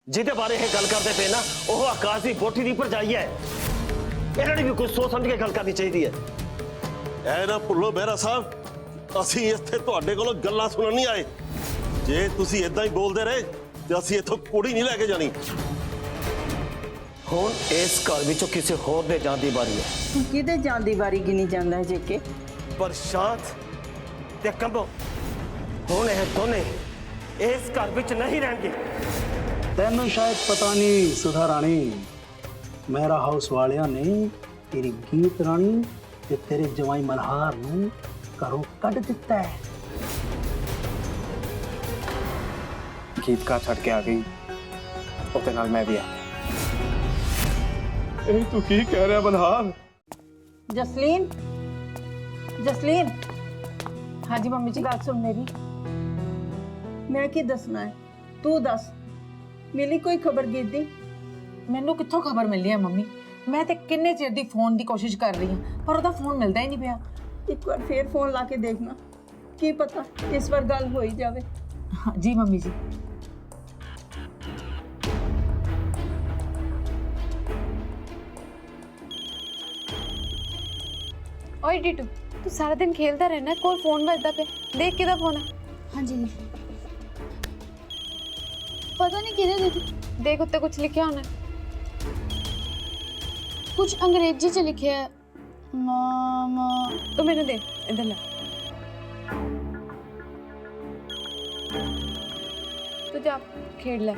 जिहदे बारे ये गल करते पे ना वो आकाश की पोठी की भरजाई है। इन्होंने भी कुछ सोच समझ के गल करनी चाहिए है। ऐ ना भुल्लो मेहरा साहब, असीं इत्थे तुहाडे कोलों गल्लां सुनन नहीं आए। जे तुसीं इदां ही बोलदे रहे ते असीं इत्थों कुड़ी नहीं लैके जानी। हुण इस घर विचों किसी होर दे जाण दी बारी है। किहदे जाण दी बारी गिनी जांदा है जेके? प्रशांत ते कंबो हुण ये दोने इस घर विच नहीं रहणगे। तेनों शायद पता नहीं सुधा रानी, मेरा हाउस वालिया ने तेरी गीत रानी ते तेरे जवाई मल्हार नूं घरों कढ दिता है। गीत का छड़ के आ गई उसके नाल मैं भी आ। ए तू की कह रहा मल्हार? जसलीन, जसलीन, हाँ जी मम्मी जी। गल सुन मेरी, मैं की दसना है, तू दस। मिली कोई खबर गीत दी? मैनू कित्थों खबर मिली है मम्मी? मैं ते किन्ने चिर दी फोन दी कोशिश कर रही हूं पर ओदा फोन मिलदा ही नहीं पिया। एक बार फिर फोन ला के देखना, की पता इस बार गल हो ही जावे। हाँ जी मम्मी जी। ओए टीटू, तू सारा दिन खेलता रहना, कोई फोन बजदा पे, देख किदा फोन है। हाँ जी पता नहीं किधर दीदी, देख उत्ते कुछ लिखा होना। कुछ अंग्रेजी च लिखे है। मामा तू मैंने दे, इधर ला। तू जा खेल ले।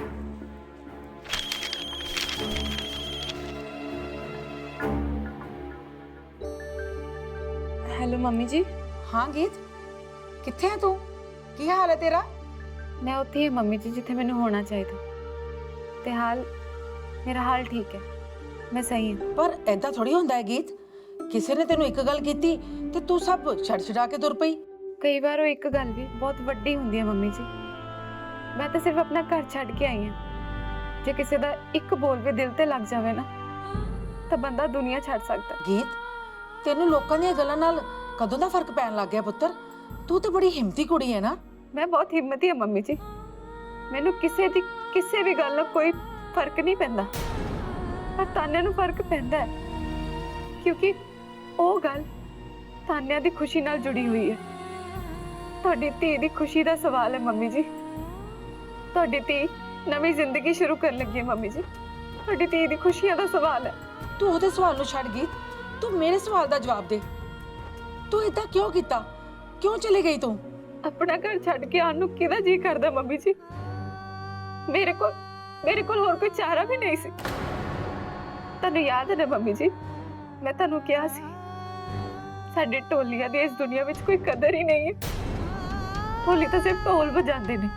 हेलो मम्मी जी। हाँ गीत, कित्थे है तू? की हाल है तेरा? मैं उत्थे ही मम्मी जी जिथे मैंने होना चाहिए था। ते हाल मेरा हाल ठीक है, मैं सही हूँ। पर ऐदा थोड़ी होंदा है गीत, किसी ने तेनू एक गल कीती ते तू सब छड़ छड़ा के तुर पई। कई बार वो एक गल भी बहुत वड्डी हुंदी है मम्मी जी। मैं तो सिर्फ अपना घर छड़ के आई हूँ। जे किसी दा एक बोल भी दिल ते लग जावे ना तो बंदा दुनिया छड़ सकता। गीत, तेनू लोकां दी गल्लां नाल कदों दा फर्क पैन लग गया पुत्तर? तू तो बड़ी हिम्मती कुड़ी है ना। मैं बहुत हिम्मती है मम्मी जी। मैनू किसी भी गल नाल कोई फर्क नहीं पैंदा, पर तान्या नू फर्क पैंदा है क्योंकि वो गल तान्या दी खुशी नाल जुड़ी हुई है। तुहाडी धी दी खुशी दा सवाल है मम्मी जी। तुहाडी धी नवी जिंदगी शुरू कर लगी है मम्मी जी। तुहाडी धी दी खुशियां दा सवाल है। तू ओहदे सवाल नू छड़ गीत, तू मेरे सवाल दा जवाब दे। तू इदा क्यों कीता? क्यों चली गई तू? अपना घर छड़ के आने नू किहदा जी करदा मम्मी जी? मेरे को होर कोई चारा भी नहीं सी। तन्नू याद है ना मम्मी जी, मैं तन्नू कहा सी साडे ढोलिया दी इस दुनिया विच कोई कदर ही नहीं है। ढोली तो सिर्फ ढोल बजांदे ने,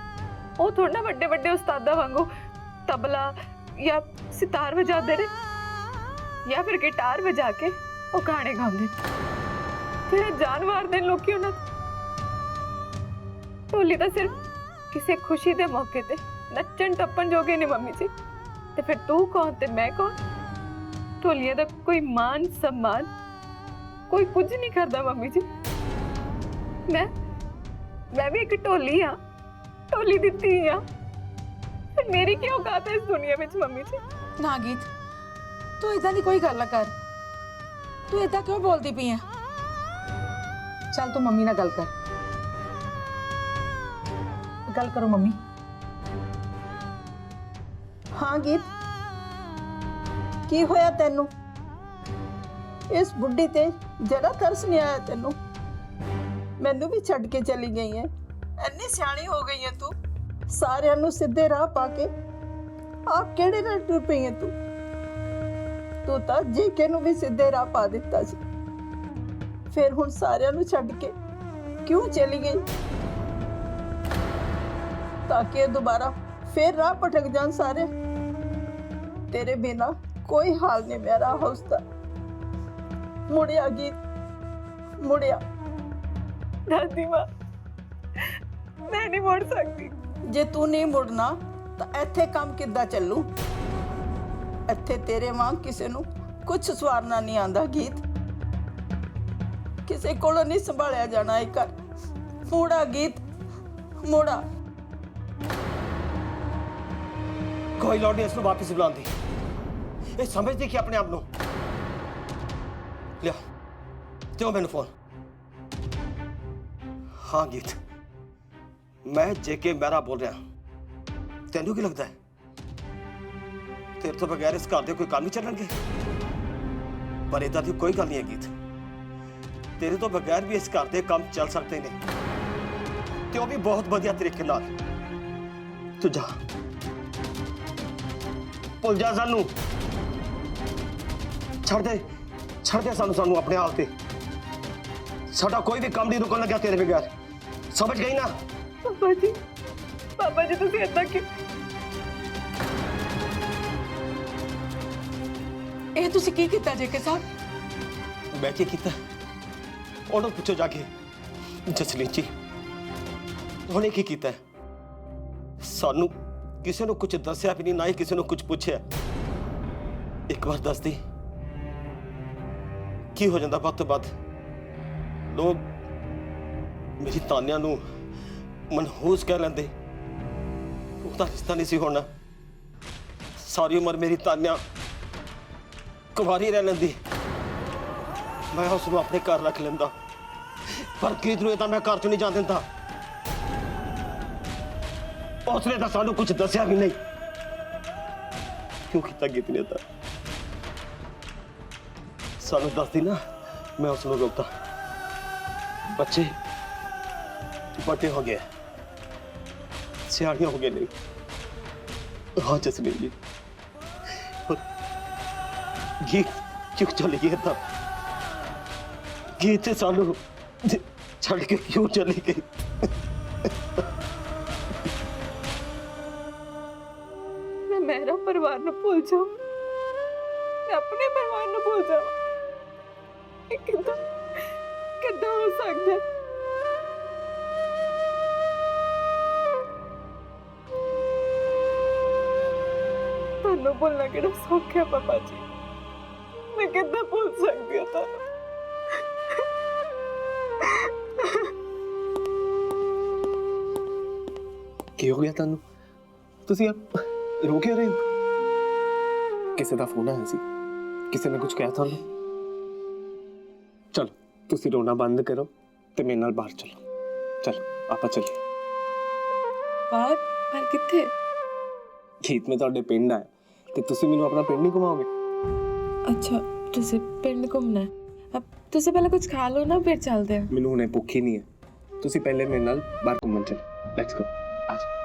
वो थोड़ा ना वड्डे वड्डे उस्तादा वांगू तबला या सितार बजाते ने या फिर गिटार बजा के वो गाने गाते। फिर जान मारते लोग क्यों ना। ढोली तो सिर्फ किसी खुशी के मौके ते नचन टप्पन जोगे ने मम्मी जी। ते फिर तू कौन ते मैं कौन? ढोलिया का कोई मान सम्मान कोई कुछ नहीं करता मम्मी जी। मैं भी एक ढोली हाँ, ढोली दी धी हाँ। फिर मेरी क्या औकात है इस दुनिया में मम्मी जी? ना गीत, तू इदा दी कोई गल ना कर। तू इदा क्यों बोलती पई है? चल तू मम्मी ना गल कर। गल करो मम्मी। हाँ गीत, की होया तेनू? इस बुढ़ी ते जरा तरस नहीं आया तेनू? मैनू भी छड़ के चली गई है। इन्नी सियाणी हो गई है तू, सारियां नू सीधे राह पाके आप केड़े नाल टुर पई है तू? तू तां जेके नू भी सीधे राह पा दिता सी, फिर हुण सारियां नू छड़ के क्यों चली गई? ताकि दोबारा फिर राह भटक जान सारे। तेरे बिना कोई हाल नहीं मेरा हाउस दा। मुड़िया गीत, मुड़िया। दादी माँ, मैं नहीं मुड़ सकती। जे तू नहीं मुड़ना तो इत्थे काम किद्दां चलू? इत्थे तेरे वांग किसी नू कुछ सवारना नहीं आंदा गीत। किसी कोलों नहीं संभालिया जाना एक घर। मुड़ा गीत, मुड़ा। कोई लोड़ नहीं इसको वापस बुला दी। ये समझ दी कि अपने आप नो लिया दो मैंने फोन। हाँ गीत, मैं जेके मेहरा बोल रहा। तेनू की लगता है तेरे तो बगैर इस घर दे कोई काम नहीं चलणगे? पर इदा दी कोई गल नहीं है गीत, तेरे तो बगैर भी इस घर दे काम चल सकते ने, ते वो भी बहुत बढ़िया तरीके नाल। तू जा, भुल जा सानू, छड़ दे सानू अपने हाल ते। साडा कोई भी काम नहीं रुकन लग्या तेरे बगैर, समझ गई ना? पापा जी तुसी ऐसा कि ਇਹ ਤੁਸੀਂ ਕੀ ਕੀਤਾ ਜੇਕੇ ਸਾਹਿਬ? मैं की कीता? उन्होंने पूछो जाके जसलीन जी उन्हें की कीता? सानू किसी ने कुछ दसिया भी नहीं, ना ही किसी ने कुछ पूछा। एक बार दस दी की हो जाता बात तो बात लोग मेरी तानिया नू मनहूस कह लेंदे, उसका रिश्ता नहीं सी होना। सारी उम्र मेरी तानिया कुवारी रह लेंदी, मैं उसको अपने घर रख लेंदा, पर गीत नूं मैं घर चों नहीं जान देंदा। उसने तो सानू कुछ दसिया भी नहीं। क्यों किया गीत ने? सानू दस दी ना, मैं उसको रोकता। बच्चे बड़े हो गए, सियाणियां हो गए नहीं। हाँ जसमीन जी, गीत क्यों चली गई था? गीत से सानू छड़ के क्यों चली गई? मैं मेरा परिवार न भूल जाऊं, मैं अपने परिवार न भूल जाऊं, ये कितना हो सकता है? थानू भूलना कितना सौखा है पापा जी, मैं कितना भूल सकती हूँ थानू। ਕੀ ਹੋ ਗਿਆ ਤੁਹਾਨੂੰ? ਤੁਸੀਂ ਰੋ ਕਿਉਂ ਰਹੇ ਹੋ? ਕਿਸੇ ਦਾ ਫੋਨ ਆਇਆ ਸੀ, ਕਿਸੇ ਨੇ ਕੁਝ ਕਿਹਾ ਤੁਹਾਨੂੰ? ਚਲੋ ਤੁਸੀਂ ਰੋਣਾ ਬੰਦ ਕਰੋ ਤੇ ਮੇਰੇ ਨਾਲ ਬਾਹਰ ਚਲੋ। ਚਲੋ ਆਪਾਂ ਚੱਲੀਏ। पर किथे? ਖੇਤ में ਤੁਹਾਡੇ ਪਿੰਡ ਆਇਆ ਤੇ ਤੁਸੀਂ ਮੈਨੂੰ ਆਪਣਾ ਪਿੰਡ ਨਹੀਂ ਘੁਮਾਓਗੇ? अच्छा तुझे पिंड घूमना है? अब तुझे पहले कुछ खा लो ना, फिर चलते हैं। ਮੈਨੂੰ ਹੁਣੇ ਭੁੱਖ ਹੀ ਨਹੀਂ ਹੈ। ਤੁਸੀਂ ਪਹਿਲੇ ਮੇਰੇ ਨਾਲ ਬਾਹਰ ਘੁੰਮਣ ਚਲੋ। Let's go. ਆ ਜਾਓ।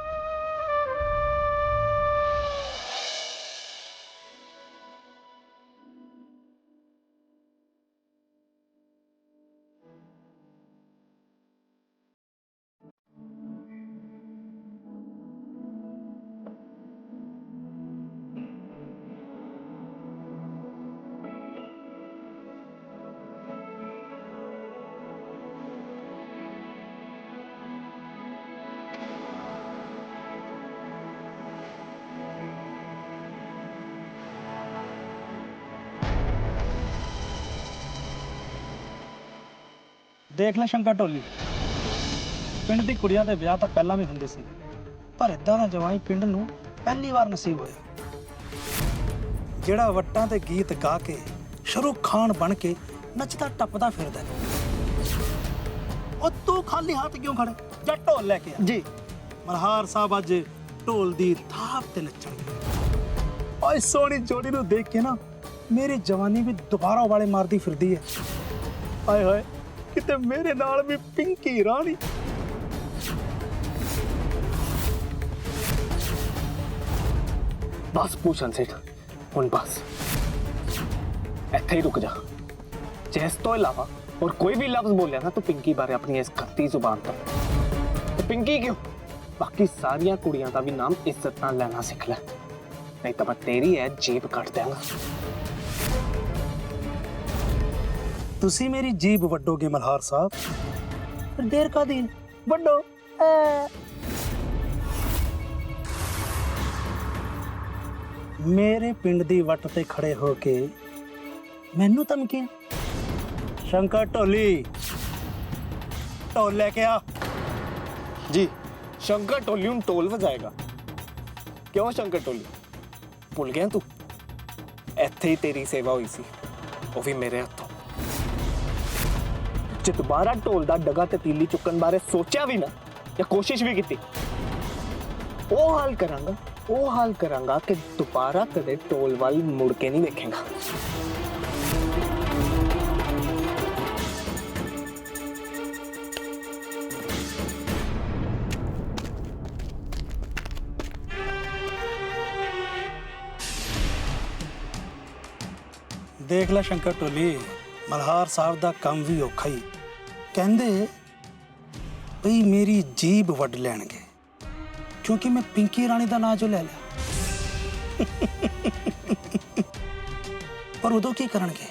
ਦੇਖ ਲੈ ਸ਼ੰਕਰ ਢੋਲੀ, ਪਿੰਡ ਦੀ ਕੁੜੀਆਂ ਦੇ ਵਿਆਹ ਤਾਂ ਪਹਿਲਾਂ ਵੀ ਹੁੰਦੇ ਸੀ, ਪਰ ਇਦਾਂ ਦਾ ਜਵਾਈ ਪਿੰਡ ਨੂੰ ਪਹਿਲੀ ਵਾਰ ਨਸੀਬ ਹੋਇਆ, ਜਿਹੜਾ ਵੱਟਾਂ ਤੇ ਗੀਤ ਗਾ ਕੇ ਸ਼ਾਹਰੁਖ ਖਾਨ ਬਣ ਕੇ ਨੱਚਦਾ ਟੱਪਦਾ ਫਿਰਦਾ। ਉਹ ਤੂੰ ਖਾਲੀ ਹੱਥ ਕਿਉਂ ਖੜੇ? ਜਾਂ ਢੋਲ ਲੈ ਕੇ ਆ। ਜੀ ਮਲਹਾਰ ਸਾਹਿਬ ਅੱਜ ਢੋਲ ਦੀ ਥਾਪ ਤੇ ਨੱਚਣਗੇ। ਓਏ ਸੋਹਣੀ ਜੋੜੀ ਨੂੰ ਦੇਖ ਕੇ ਨਾ ਮੇਰੀ ਜਵਾਨੀ ਵੀ ਦੁਬਾਰਾ ਵਾਲੇ ਮਾਰਦੀ ਫਿਰਦੀ ਹੈ। ਆਏ ਹੋਏ ਕਿਤੇ ਮੇਰੇ ਨਾਲ ਵੀ ਪਿੰਕੀ ਰਾਣੀ। ਬਸ ਭੂਸ਼ਣ ਸੇਠ, ਹੁਣ ਬਸ ਇੱਥੇ ਹੀ ਰੁਕ ਜਾ। ਜੇ ਇਸ ਤੋਂ ਇਲਾਵਾ और कोई भी लफ्ज बोलिया ना तो पिंकी बारे अपनी इस खत्ती जुबान पर, तो पिंकी क्यों, बाकी सारिया कुड़ियां का भी नाम इज्जत नाल लेना सीख ले, नहीं तो मैं तेरी है जीभ कट देना। तुसी मेरी जीभ वड्डोगे मल्हार साहब, फिर देर का दिन वड्डो। मेरे पिंड दी वट ते खड़े होके मैनू धमकी। शंकर ढोली ढोल लेके आ। जी शंकर टोली उन टोल बजाएगा। क्यों शंकर टोली, ਭੁੱਲ ਗਿਆ ਤੂੰ? ਇੱਥੇ ਹੀ ਤੇਰੀ ਸੇਵਾ ਹੋਈ ਸੀ, ਉਹ ਵੀ ਮੇਰੇ ਹੱਥੋਂ। ਜੇ ਦੁਬਾਰਾ ਢੋਲ ਦਾ ਡਗਾ ਤੇ ਤੀਲੀ ਚੁੱਕਣ ਬਾਰੇ ਸੋਚਿਆ ਵੀ ਨਾ ਜਾਂ ਕੋਸ਼ਿਸ਼ ਵੀ ਕੀਤੀ, ਉਹ ਹਾਲ ਕਰਾਂਗਾ ਕਿ ਦੁਬਾਰਾ ਕਦੇ ਢੋਲ ਵੱਲ ਮੁੜ ਕੇ ਨਹੀਂ ਵੇਖੇਗਾ। ਦੇਖ ਲੈ ਸ਼ੰਕਰ ਟੋਲੀ, ਮਲਹਾਰ ਸਾਹਿਬ ਦਾ ਕੰਮ ਵੀ ਔਖਾ ਹੀ। ਕਹਿੰਦੇ ਬਈ ਮੇਰੀ ਜੀਬ ਵੱਢ ਲੈਣਗੇ ਕਿਉਂਕਿ ਮੈਂ ਪਿੰਕੀ ਰਾਣੀ ਦਾ ਨਾਂ ਜੋ ਲੈ ਲਿਆ। ਪਰ ਉਦੋਂ ਕੀ ਕਰਨਗੇ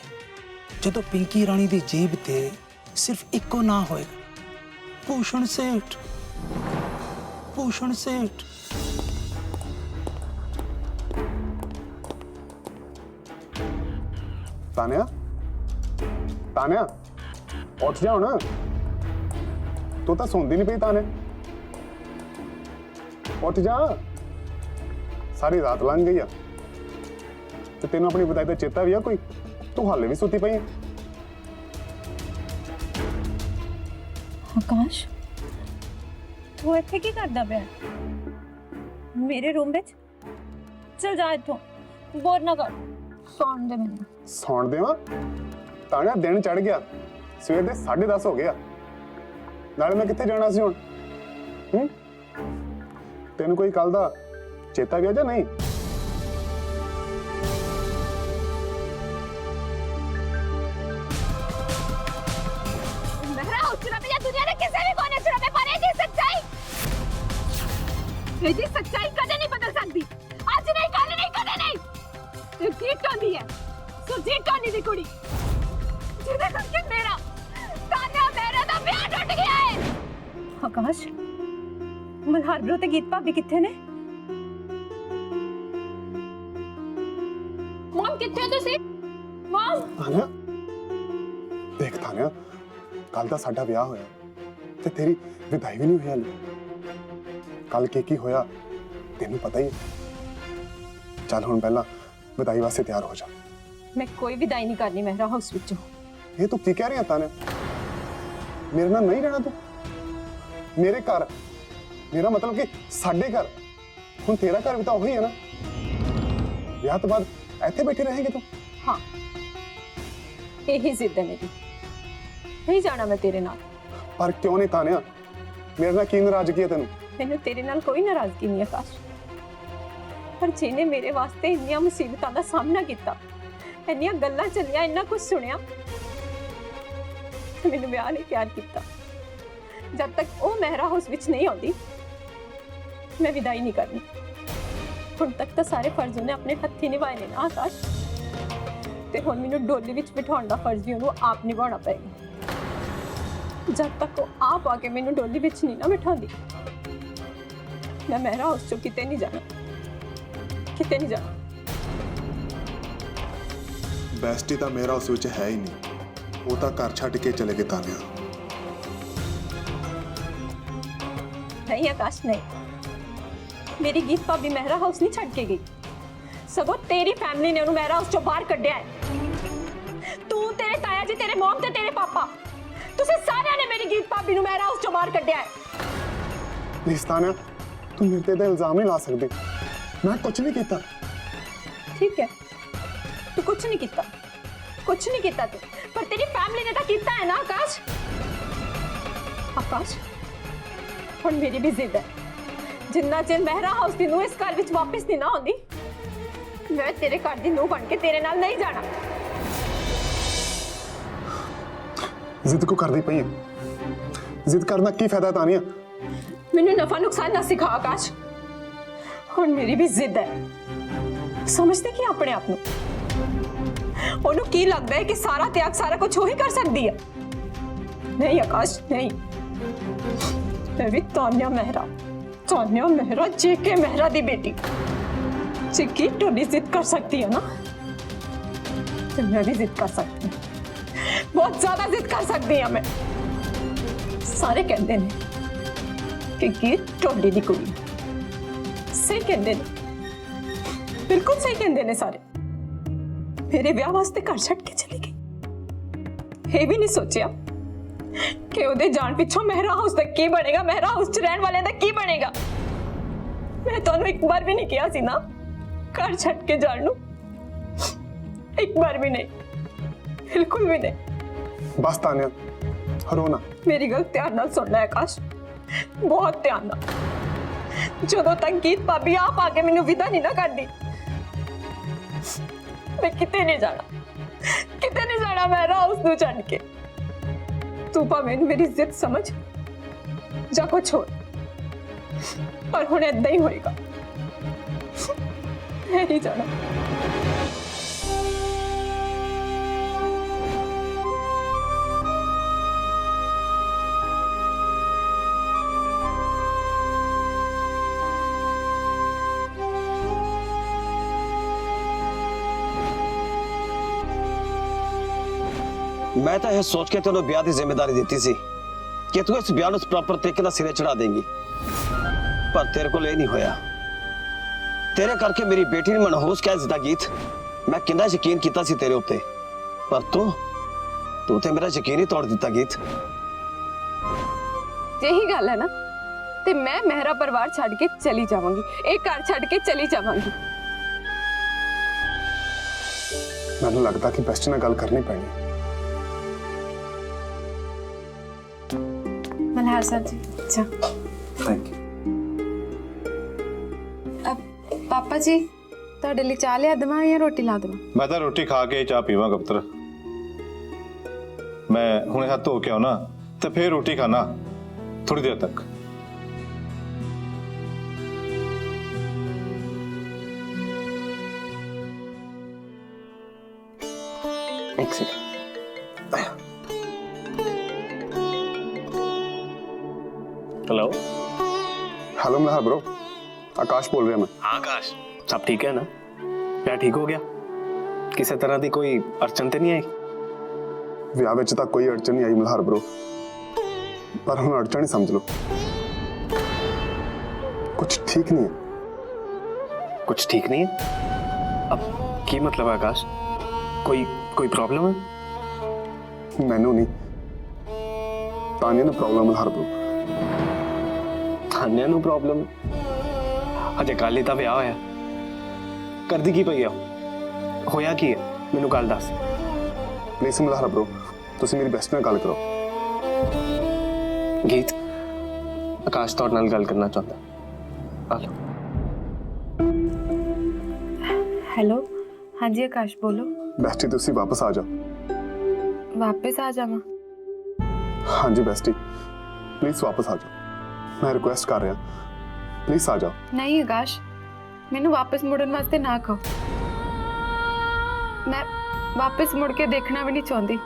ਜਦੋਂ ਪਿੰਕੀ ਰਾਣੀ ਦੀ ਜੀਬ ਤੇ ਸਿਰਫ ਇੱਕੋ ਨਾਂ ਹੋਏਗਾ, ਭੂਸ਼ਣ ਸੇਠ। ਭੂਸ਼ਣ ਸੇਠ। ਤਾਨਿਆ, ਤਾਨਿਆ ਉੱਠ ਜਾਓ ਨਾ, ਤੂੰ ਤਾਂ ਸੌਂਦੀ ਨਹੀਂ ਪਈ। ਤਾਨਿਆ ਉੱਠ ਜਾ, ਸਾਰੀ ਰਾਤ ਲੰਘ ਗਈ ਆ ਤੇ ਤੈਨੂੰ ਆਪਣੀ ਵਿਦਾਈ ਦਾ ਚੇਤਾ ਵੀ ਆ ਕੋਈ? ਤੂੰ ਹਾਲੇ ਵੀ ਸੁੱਤੀ ਪਈ ਹੈ। ਆਕਾਸ਼, ਤੂੰ ਇੱਥੇ ਕੀ ਕਰਦਾ ਪਿਆ ਮੇਰੇ ਰੂਮ ਵਿੱਚ? ਚਲ ਜਾ ਇੱਥੋਂ, ਬੋਰ ਨਾ ਕਰ। ਸੌਣ ਦੇ ਮੈਨੂੰ। ਸੌਣ ਦੇਵਾਂ? ਤਾਨਿਆ ਦਿਨ ਚੜ ਗਿਆ, ਸਵੇਰ ਦੇ 10:30 ਹੋ ਗਿਆ। ਨਾਲੇ ਮੈਂ ਕਿੱਥੇ ਜਾਣਾ ਸੀ ਹੁਣ? ਤੈਨੂੰ ਕੋਈ ਕੱਲ ਦਾ ਚੇਤਾ ਵੀ ਆ ਜਾਂ ਨਹੀਂ? दुनिया ने किसी भी कोने छुपे पर ये सच्चाई, ये सच्चाई कदे नहीं बदल सकती। आज नहीं, कल नहीं, कदे नहीं। सुरजीत होंदी है, सुरजीत होंदी दी कुड़ी जिहदे करके मेरा तान्या मेरे दा ब्याह टूट गया है। आकाश, मल्हार ब्रो ते गीत भाभी किथे ने? मॉम किथे हो तुसी? मॉम ਤਾਨਿਆ ਦੇਖ, ਤਾਨਿਆ ਕੱਲ ਦਾ ਸਾਡਾ ਵਿਆਹ ਹੋਇਆ ਤੇ ਤੇਰੀ ਵਿਦਾਈ ਵੀ ਨਹੀਂ ਹੋਈ ਹਾਲੇ। ਕੱਲ ਕੀ ਹੋਇਆ ਤੈਨੂੰ ਪਤਾ ਹੀ ਹੈ। ਚੱਲ ਹੁਣ ਪਹਿਲਾਂ ਵਿਦਾਈ ਵਾਸਤੇ ਤਿਆਰ ਹੋ ਜਾ। मैं कोई विदाई नहीं करनी मेहरा हाउस विचों। ਇਹ ਤੂੰ ਕੀ ਕਹਿ ਰਹੀ ਹੈ ਤਾਨਿਆ? ਮੇਰੇ ਨਾਲ ਨਹੀਂ ਰਹਿਣਾ ਤੂੰ? ਮੇਰੇ ਘਰ, ਮੇਰਾ ਮਤਲਬ ਕਿ ਸਾਡੇ ਘਰ। ਹੁਣ ਤੇਰਾ ਘਰ ਵੀ ਤਾਂ ਉਹੀ ਹੈ ਨਾ। ਵਿਆਹ ਤੋਂ ਬਾਅਦ ਇੱਥੇ ਬੈਠੇ ਰਹੇਂਗੇ ਤੂੰ? हाँ, यही जिद है मेरी, नहीं जाना मैं तेरे नाल। पर क्यों नहीं तान्या? मेरे नाल की नाराजगी है तेनू? मैनू तेरे नाल कोई नाराजगी नहीं आकाश, पर जिन्हें मेरे वास्ते इन्नियां मुसीबतां दा सामना किया, इन्नियां गल्लां चलियां, इन्ना कुछ सुनिया, मैनू ब्याह नहीं प्यार किया। जब तक वो मेहरा हाउस विच नहीं आउंदी, मैं विदाई नहीं करनी। हुण तक तो सारे फर्ज उन्हें अपने हत्थी निभाए ने ना आकाश, ते हुण मैनू डोली विच बिठाउण दा फर्ज भी उन्हें आप निभाना पएगा। जब तक वो आप आके मैनू डोली विच नहीं ना बिठांदी, मैं मेहरा हाउस चों किते नहीं जाना, किते नहीं जाना। बेस्टी तो मेरा उस विच है ही नहीं, वो तो घर छड्ड के चले गए तान्या। नहीं आकाश नहीं, मेरी गीत भाभी मेहरा हाउस नहीं छड्ड के गई, सगों तेरी फैमिली ने उन्हें मेहरा हाउस चों बाहर कड्ढिया है। तू, तेरे ताया जी, तेरे मॉम ते तेरे पापा, तुसीं सारियां ने मेरी गीत भाभी नूं मेहरा हाउस चों बाहर कड्ढिया है। प्लीज तान्या, तू मेरे ते इल्जाम नहीं ला सकती। मैं कुछ नहीं किया। ठीक है, तू कुछ नहीं किया, कुछ नहीं किया तू, पर तेरी फैमिली ने तो किया है ना आकाश। आकाश, हुण मेरी भी जिद है, जिन्ना चिर मेहरा हाउस दी नूं इस घर विच वापस नहीं ना आउंदी, मैं तेरे घर दी नूं बन के तेरे नाल नहीं जाना। जिद को करदी पई है, जिद करना की फायदा तान्या? मैनू नफा नुकसान ना सिखा आकाश, हुण मेरी भी जिद है। समझते कि अपने आप नूं ओनू की लगता है कि सारा त्याग, सारा कुछ वो ही कर सकती है? नहीं आकाश नहीं, मैं भी तान्या मेहरा जेके मेहरा दी बेटी चिक्की टोली जिद कर सकती है ना, तो मैं भी जिद कर सकती हूँ, बहुत ज्यादा जिद कर सकती हूँ मैं। सारे कहते हैं कि गीत टोली दी कुड़ी, सही कहते हैं, ਬਿਲਕੁਲ ਸਹੀ ਕਹਿੰਦੇ ਨੇ ਸਾਰੇ। ਮੇਰੇ ਵਿਆਹ ਵਾਸਤੇ ਘਰ ਛੱਡ ਕੇ ਚਲੀ ਗਈ। ਇਹ ਵੀ ਨਹੀਂ ਸੋਚਿਆ ਕਿ ਉਹਦੇ ਜਾਣ ਪਿੱਛੋਂ ਮਹਿਰਾ ਹਾਊਸ ਦਾ ਕੀ ਬਣੇਗਾ, ਮਹਿਰਾ ਹਾਊਸ 'ਚ ਰਹਿਣ ਵਾਲਿਆਂ ਦਾ ਕੀ ਬਣੇਗਾ। ਮੈਂ ਤੁਹਾਨੂੰ ਇੱਕ ਵਾਰ ਵੀ ਨਹੀਂ ਕਿਹਾ ਸੀ ਨਾ ਘਰ ਛੱਡ ਕੇ ਜਾਣ ਨੂੰ, ਇੱਕ ਵਾਰ ਵੀ ਨਹੀਂ, ਬਿਲਕੁਲ ਵੀ ਨਹੀਂ। ਬਸ ਤਾਨਿਆ, ਰੋ ਨਾ। ਮੇਰੀ ਗੱਲ ਧਿਆਨ ਨਾਲ ਸੁਣ ਲੈ ਆਕਾਸ਼, ਬਹੁਤ ਧਿਆਨ ਨਾਲ। ਜਦੋਂ ਤੱਕ ਗੀਤ ਭਾਬੀ ਆਪ ਆ ਕੇ ਮੈਨੂੰ ਵਿਦਾ ਨਹੀਂ ਨਾ ਕਰਦੀ, ਮੈਂ ਕਿਤੇ ਨਹੀਂ ਜਾਣਾ, ਕਿਤੇ ਨਹੀਂ ਜਾਣਾ ਮਹਿਰਾ ਹਾਊਸ ਨੂੰ ਛੱਡ ਕੇ। ਤੂੰ ਭਾਵੇਂ ਮੇਰੀ ਜ਼ਿੱਦ ਸਮਝ ਜਾਂ ਕੁਛ ਹੋਰ, ਪਰ ਹੁਣ ਏਦਾਂ ਹੀ ਹੋਏਗਾ। ਮੈਂ ਨਹੀਂ ਜਾਣਾ। मैं तो यह सोच के तेन ब्याह की जिम्मेदारी दी सी कि तू इस ब्याह प्रॉपर तरीके से सिरे चढ़ा देंगी, पर तेरे को नहीं होया। तेरे करके मेरी बेटी ने मनहूस कह दिता गीत। मैं कितना यकीन किया सी तेरे उत्ते, पर तू तो मेरा यकीन ही तोड़ दिता गीत। यही गल है ना, ते मैं मेहरा परिवार छड़ के चली जावांगी, एक घर छड़ के चली जावांगी। मैंने लगता कि बेस्ट ने गल करनी पैनी। मल्हार साहब जी, अच्छा। Thank you. अब पापा जी ਤੁਹਾਡੇ ਲਈ ਚਾਹ ਲਿਆ ਦੇਵਾਂ ਜਾਂ ਰੋਟੀ ਲਾ ਦੇਵਾਂ? मैं तो रोटी खा के चाह पीवांगा पुत्र। मैं हुणे हाथ धो के आना तो फिर रोटी खाना थोड़ी देर तक। एक second. Hello hello Malhar bro, Akash बोल रहा मैं। हाँ आकाश, सब ठीक है ना? क्या ठीक हो गया? किसी तरह की कोई अड़चन तो नहीं आई? ਵਿਆਹ ਵਿੱਚ ਤਾਂ ਕੋਈ ਅੜਚਣ ਨਹੀਂ ਆਈ ਮਲਹਾਰ ਬ్రో, ਪਰ ਹੁਣ ਅੜਚਣ ਹੀ ਸਮਝ ਲਓ। ਕੁਝ ਠੀਕ ਨਹੀਂ ਹੈ। कुछ ठीक नहीं है? अब की मतलब है आकाश? कोई प्रॉब्लम है? ਮੈਨੂੰ ਨਹੀਂ, ਤਾਨੀਆ ਨੂੰ ਪ੍ਰੋਬਲਮ ਮਲਹਾਰ ਬ్రో। थानिया ਨੂੰ प्रॉब्लम? अजे कल ही तो विआह होया, करदी की पई आ? होया की है मैनू गल दस। प्लीज मल्हार ब्रो, ਤੁਸੀਂ ਮੇਰੀ ਬੈਸਟ ਨਾਲ ਗੱਲ ਕਰੋ। गीत, आकाश तोड़ नाल गल करना चाहता। आ लो। हेलो, हाँ जी आकाश बोलो। ਬੈਸਟੀ ਤੁਸੀਂ ਵਾਪਸ ਆ ਜਾਓ। वापस आ जावा? ਹਾਂਜੀ ਬੈਸਟੀ, ਪਲੀਜ਼ ਵਾਪਸ ਆ ਜਾਓ। ਮੈਂ ਰਿਕੁਐਸਟ ਕਰ ਰਿਹਾ, ਪਲੀਜ਼ ਆ ਜਾਓ। नहीं आकाश, मैनू वापस मुड़न वास्ते ना कहो। मैं वापस मुड़ के देखना भी नहीं चाहती।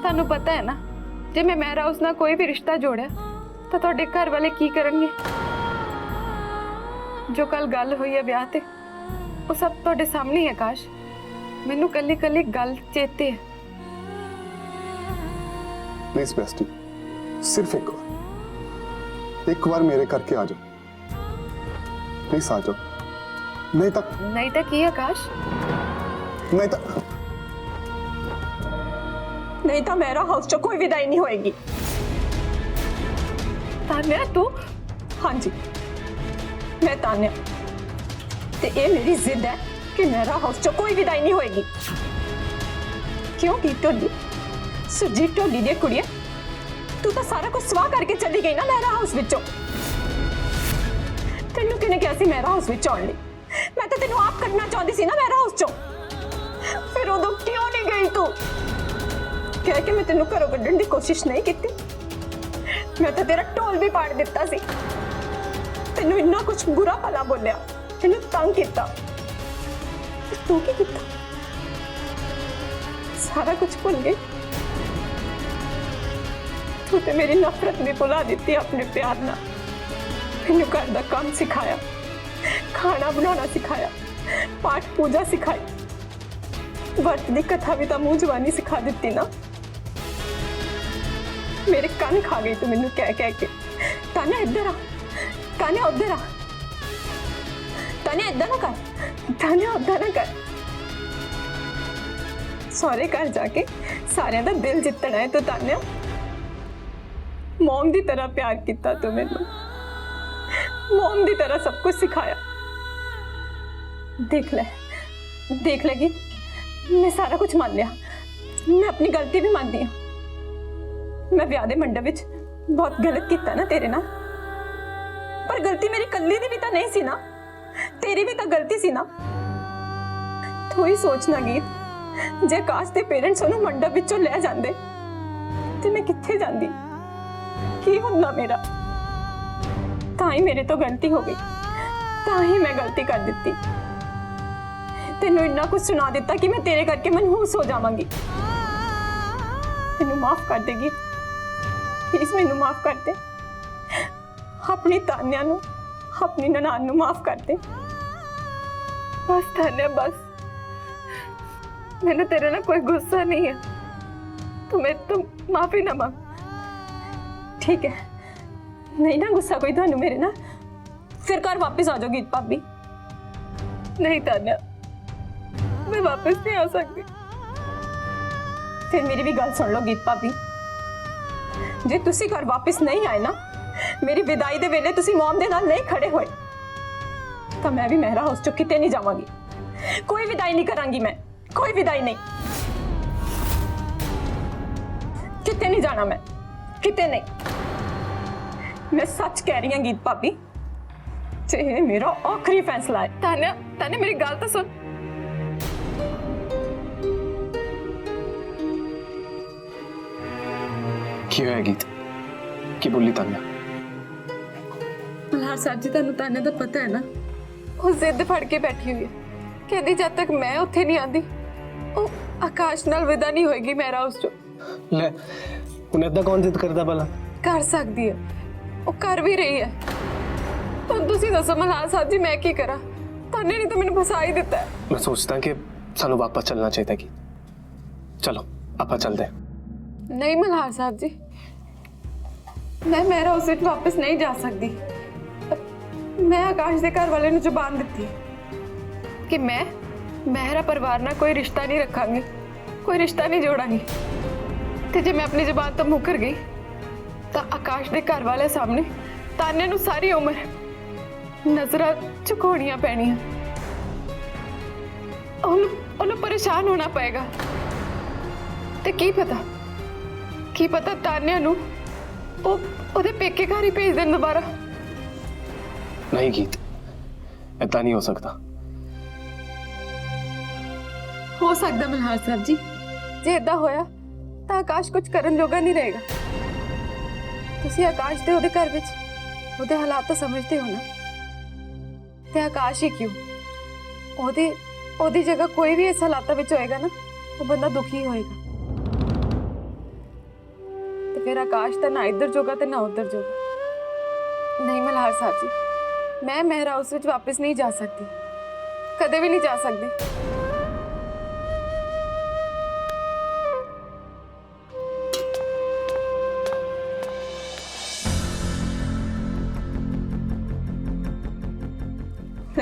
ਤੁਹਾਨੂੰ पता है ना, जे मैं मेहरा उस नाल कोई भी रिश्ता जोड़िया तो तुहाडे घर वाले की करनगे? जो कल गल हुई है ब्याह ते, वो सब तुहाडे सामने ही है आकाश। मैनू कल्ली कल्ली गल चेते है। प्लीज बेस्टी, सिर्फ एक बार मेरे करके आ जाओ, प्लीज आ जाओ। नहीं तक नहीं तो की आकाश? नहीं तक नहीं तो मेरा हाउस च कोई विदाई नहीं होएगी। तान्या तू? हाँ जी, मैं तान्या, ते ये मेरी जिद है कि मेरा हाउस च कोई विदाई नहीं होएगी। क्यों की ढोली, सुरजीत ढोली दी कुड़िया, तू तो सारा कुछ स्वाह करके चली गई ना मेरा हाउस विचों। तेनू किने कहा सी मेरा हाउस विच आउण लई? मैं तो तेनू आप कटना चाहती सी ना मेरा हाउस चों। फिर उदों क्यों नहीं गई तू? कह के मैं तेनू घरों कड्ढण दी कोशिश नहीं की? मैं तो तेरा ढोल भी पाड़ दिता सी, तेनू इन्ना कुछ बुरा भला बोलिया, तेनू तंग किया, तू की किया? सारा कुछ भुल गई। तू तो मेरी नफरत भी भुला दी अपने प्यार नाल। मैनू घर दा काम सिखाया, खाना बनाना सिखाया, पाठ पूजा सिखाई, वर्त दी कथा भी तो मुंह जवानी सिखा दी ना। मेरे कान खा गई तू मैनू कह कह के, तान्या इधर आ, तान्या उधर आ, तान्या इदा ना कर, तान्या उदा ना कर। सौरे घर जाके सारे दा दिल जितना है तो तान्या मॉम की तरह प्यार किया तू मैनू, मॉम की तरह सब कुछ सिखाया। देख ले कि मैं सारा कुछ मान लिया, मैं अपनी गलती भी मानती हूँ। मैं ब्याह दे मंडप विच बहुत गलत किया ना तेरे नाल, पर गलती मेरी कल्ली दी भी तो नहीं सी ना, तेरी भी तो गलती सी ना। तू ही सोचना गीत, जे आकाश के पेरेंट्स उन्होंने मंडप विचों ले जाते ते मैं कित्थे जांदी, की होंदा मेरा। ताही मेरे तो गलती हो गई, ताही मैं गलती कर दी। तेनू इन्ना कुछ सुना दिता कि मैं तेरे करके मनहूस हो जावांगी। मैनू माफ कर देगी प्लीज, मैनू माफ कर दे। अपनी तान्या नू, अपनी ननान नू माफ कर दे। बस तान्या बस, मैंने तेरे ना कोई गुस्सा नहीं है, तू मेरे तो माफी ना मांग। ठीक है, नहीं ना गुस्सा कोई थानू मेरे ना, फिर घर वापस आ जाओ गीत भाभी। नहीं तान्या, मैं वापस नहीं आ सकती। फिर मेरी भी गल सुन लो गीत भाभी, जे तुसी घर वापस नहीं आए ना, मेरी विदाई दे वेले तुसी मॉम दे नाल नहीं खड़े होए, तो मैं भी मेहरा हाउस चो किते नहीं जावांगी। कोई विदाई नहीं करांगी मैं, कोई विदाई नहीं, किते नहीं जाना मैं, किते नहीं। मैं सच कह रही हूं गीत भाभी, ये मेरा आखिरी फैसला है। तान्या, तान्या मेरी गल तो सुन। की होया गीत, की बोली तान्या? मल्हार साहब जी, तुहानू तान्या दा पता है ना, वो जिद फड़ के बैठी हुई है, कहती जब तक मैं उत्थे नहीं आती वो आकाश नाल विदा नहीं होएगी मेरा हाउस चो। ले हुण इदां कौन जिद करदा भला? कर सकती है, वो कर भी रही है। हुण तुसीं दसो मल्हार साहब जी, मैं की करा? तान्या ने तो मैनू फसा ही दिता है। मैं सोचता कि सानू वापस चलना चाहिए कि चलो आपां चलदे। नहीं मल्हार साहब जी, मैं मेरा हाउस विच वापस नहीं जा सकती। मैं आकाश दे घर वाले नू जुबान दित्ती कि मैं मेरा परिवार ना कोई रिश्ता नहीं रखांगी, कोई रिश्ता नहीं जोड़ांगी। ते जे मैं अपनी जुबान तो मुकर गई तो आकाश दे घर वाले सामने तान्या नू सारी उम्र नजरां झुकाउणियां पैणियां, उन्हें परेशान होना पएगा। ते की पता तान्या नू ओदे पेके घर ही भेज देन दोबारा। नहीं गीत, ऐसा नहीं हो सकता। हो सकता मल्हार साहब जी, जे इदा होया तो आकाश कुछ करन जोगा नहीं रहेगा। तुसी आकाश दे ओदे घर विच ओदे हालात तो समझते हो ना, ते आकाश ही क्यों, ओदी जगह कोई भी इस हालात विच होएगा ना, वो बंदा दुखी होएगा। तो फिर आकाश तो ना इधर जोगा ते ना उधर जोगा। नहीं मल्हार साहब जी, मैं मेहरा हाउस विच वापस नहीं जा सकती, कदे भी नहीं जा सकती।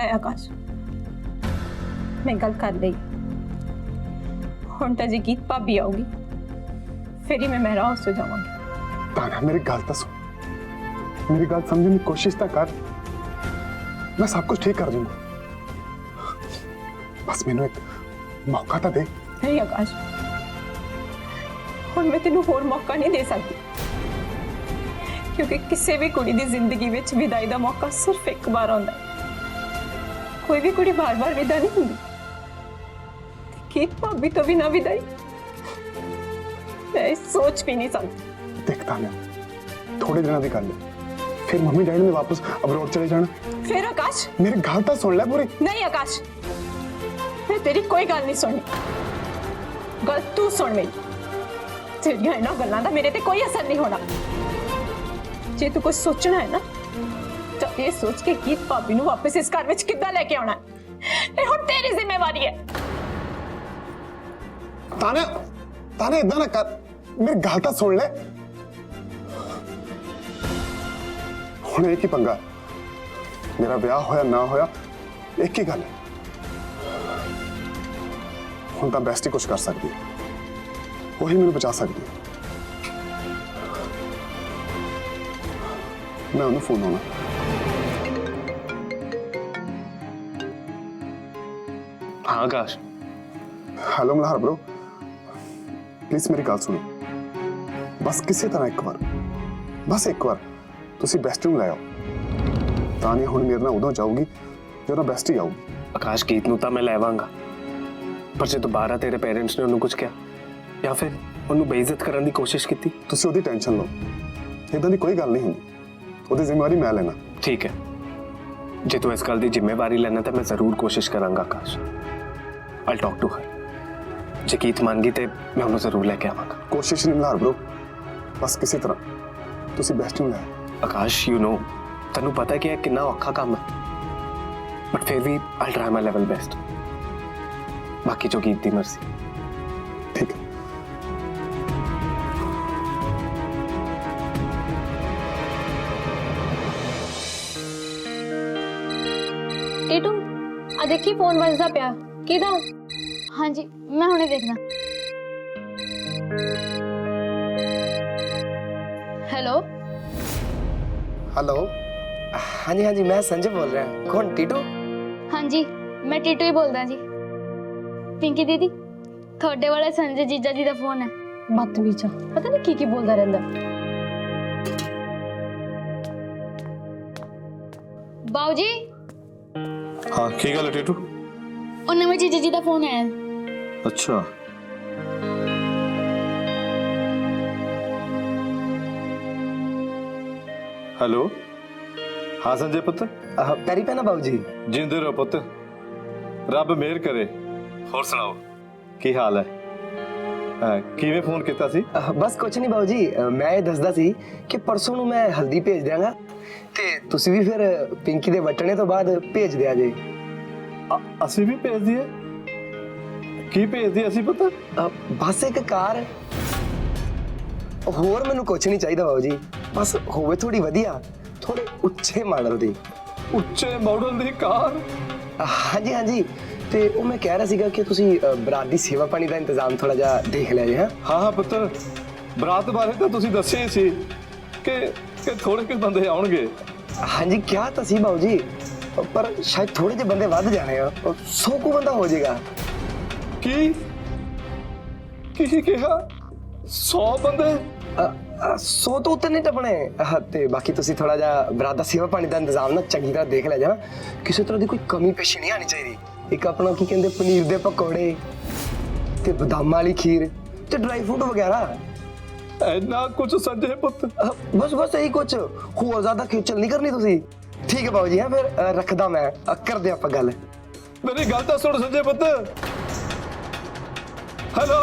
आकाश, मैं गल कर ली, हुण तां जी गीत भाभी आऊगी, फिर ही मैं मेहरा हाउस से जावांगी। तान्या मेरी गल तो सुन, मेरी गल समझने की कोशिश तो कर, मैं सब कुछ ठीक कर दूंगा, बस मैनू एक मौका तो दे। नहीं आकाश, हुण मैं तेनू होर मौका नहीं दे सकती, क्योंकि किसी भी कुड़ी दी जिंदगी विच विदाई दा मौका सिर्फ एक बार आउंदा है। कोई भी कुड़ी बार बार विदा नहीं होंगी। गीत भाभी तो भी ना विदाई, मैं सोच भी नहीं सकती। देख तान्या, थोड़े दिनों की गल है, फिर मम्मी डैडी ने वापस अब्रॉड चले जाना। फिर आकाश, मेरी गल तो सुन ले पूरी। नहीं आकाश, मैं तेरी कोई गल नहीं सुननी, गल तू सुन मेरी। तेरियां इन्हां गल्लां दा मेरे ते कोई असर नहीं होना। जे तू कुछ सोचना है ना, तो ये सोच के गीत भाभी नू वापस इस घर विच किद्दां लेके आना है, ये हुण तेरी जिम्मेवारी है। तान्या, तान्या इदां ना कर, मेरी गल तो सुन ले। हुण एक ही पंगा, मेरा ब्याह होया ना होया एक ही गल है, हुण तां बेस्ट ही कुछ कर सकदी है, वही मैनूं बचा सकदी है। मैं उन्हें फोन लाना। हाँ आकाश। हेलो मल्हार ब्रो, प्लीज मेरी गल सुनो, बस किसी तरह एक बार, बस एक बार तुसी बेस्ट नूं ले आओ। तानिया हुण मेरे नाल उदों जाऊगी ਜਦੋਂ बेस्ट ही आऊगी। आकाश गीत नूं तां मैं ले आवांगा, पर जे दोबारा तेरे पेरेंट्स ने उन्हें कुछ किया या फिर उन्हें बेइज्जत करने की कोशिश की, तुसी ओदी टेंशन लो, इदां दी कोई गल नहीं हुंदी, ओदी जिम्मेवारी मैं लेना। ठीक है, जे तू इस गल की जिम्मेवारी लेना तो मैं जरूर कोशिश करांगा आकाश। आई टॉक टू हर, जे गीत मान गई तो मैं उन्हें जरूर लेके आवांगा। कोशिश नहीं मल्हार ब्रो, बस किसी तरह तुसी बेस्ट नूं ले आओ। आकाश यू नो, तेनू पता है कि यह कितना औखा काम है, बट फिर भी I try my level best. बाकी जो गीत दी मर्जी। ठीक है। टीटू आ देखी फोन बजदा पिया किदा? हाँ जी मैं हुणे देखना। Hello hello. हाँ जी मैं संजय बोल रहा हूँ। कौन टीटू? हाँ जी मैं टीटू ही बोलदा जी। पिंकी दीदी थोड़े वाले संजय जीजा जी का फोन है। बदतमीजा, पता नहीं की बोलता रहंदा। बाऊजी हाँ की गल है टीटू? और नवे जीजा जी का फोन आया। अच्छा हेलो। हाँ संजय पुत्र। पैरी पैना बाबूजी। जिंदे रहो पुत्र, रब मेहर करे। होर सुनाओ की हाल है? किवें फोन किया सी? बस कुछ नहीं बाबूजी, मैं ये दसदा सी कि परसों नूं मैं हल्दी भेज देंगा ते तुसी भी फिर पिंकी दे वटने तो बाद भेज दिया जे। असी भी भेज दिए? की भेज दिए असी पुत्र? बस एक कार, होर मैनू कुछ नहीं चाहिए बाबूजी, बस होवे थोड़ी वधिया, थोड़े उच्चे मॉडल दी। उच्चे मॉडल दी कार? हाँ जी ते वो मैं कह रहा सीगा कि तुसी बरात दी सेवा पानी का इंतजाम थोड़ा जा देख लिया जे। हाँ पुत्र, बरात बारे तो तुसी दस्सिया ही सी कि थोड़े के बंदे आउणगे। हाँ जी क्या तो सी बाबूजी, पर शायद थोड़े जे बंदे वध जाने हैं, 100 को बंदा हो जाएगा। की कहा 100 बंदे? 100 तो उतने टपने ते बाकी तुसी थोड़ा जा बरात दा सेवा पानी का इंतजाम ना चंगी तरह देख ले जा, किसी तरह की कोई कमी पेशी नहीं आनी चाहिए। एक अपना की कहते पनीर दे पकौड़े ते बादाम वाली खीर ते ड्राई फ्रूट वगैरह। इतना कुछ संजय पुत्र? बस यही कुछ, होर ज्यादा खेचल नहीं करनी तुसी। ठीक है बाबूजी, हाँ फिर रखदा मैं, कर दे आपां गल। मेरी गल तो सुन संजय पुत्र। हेलो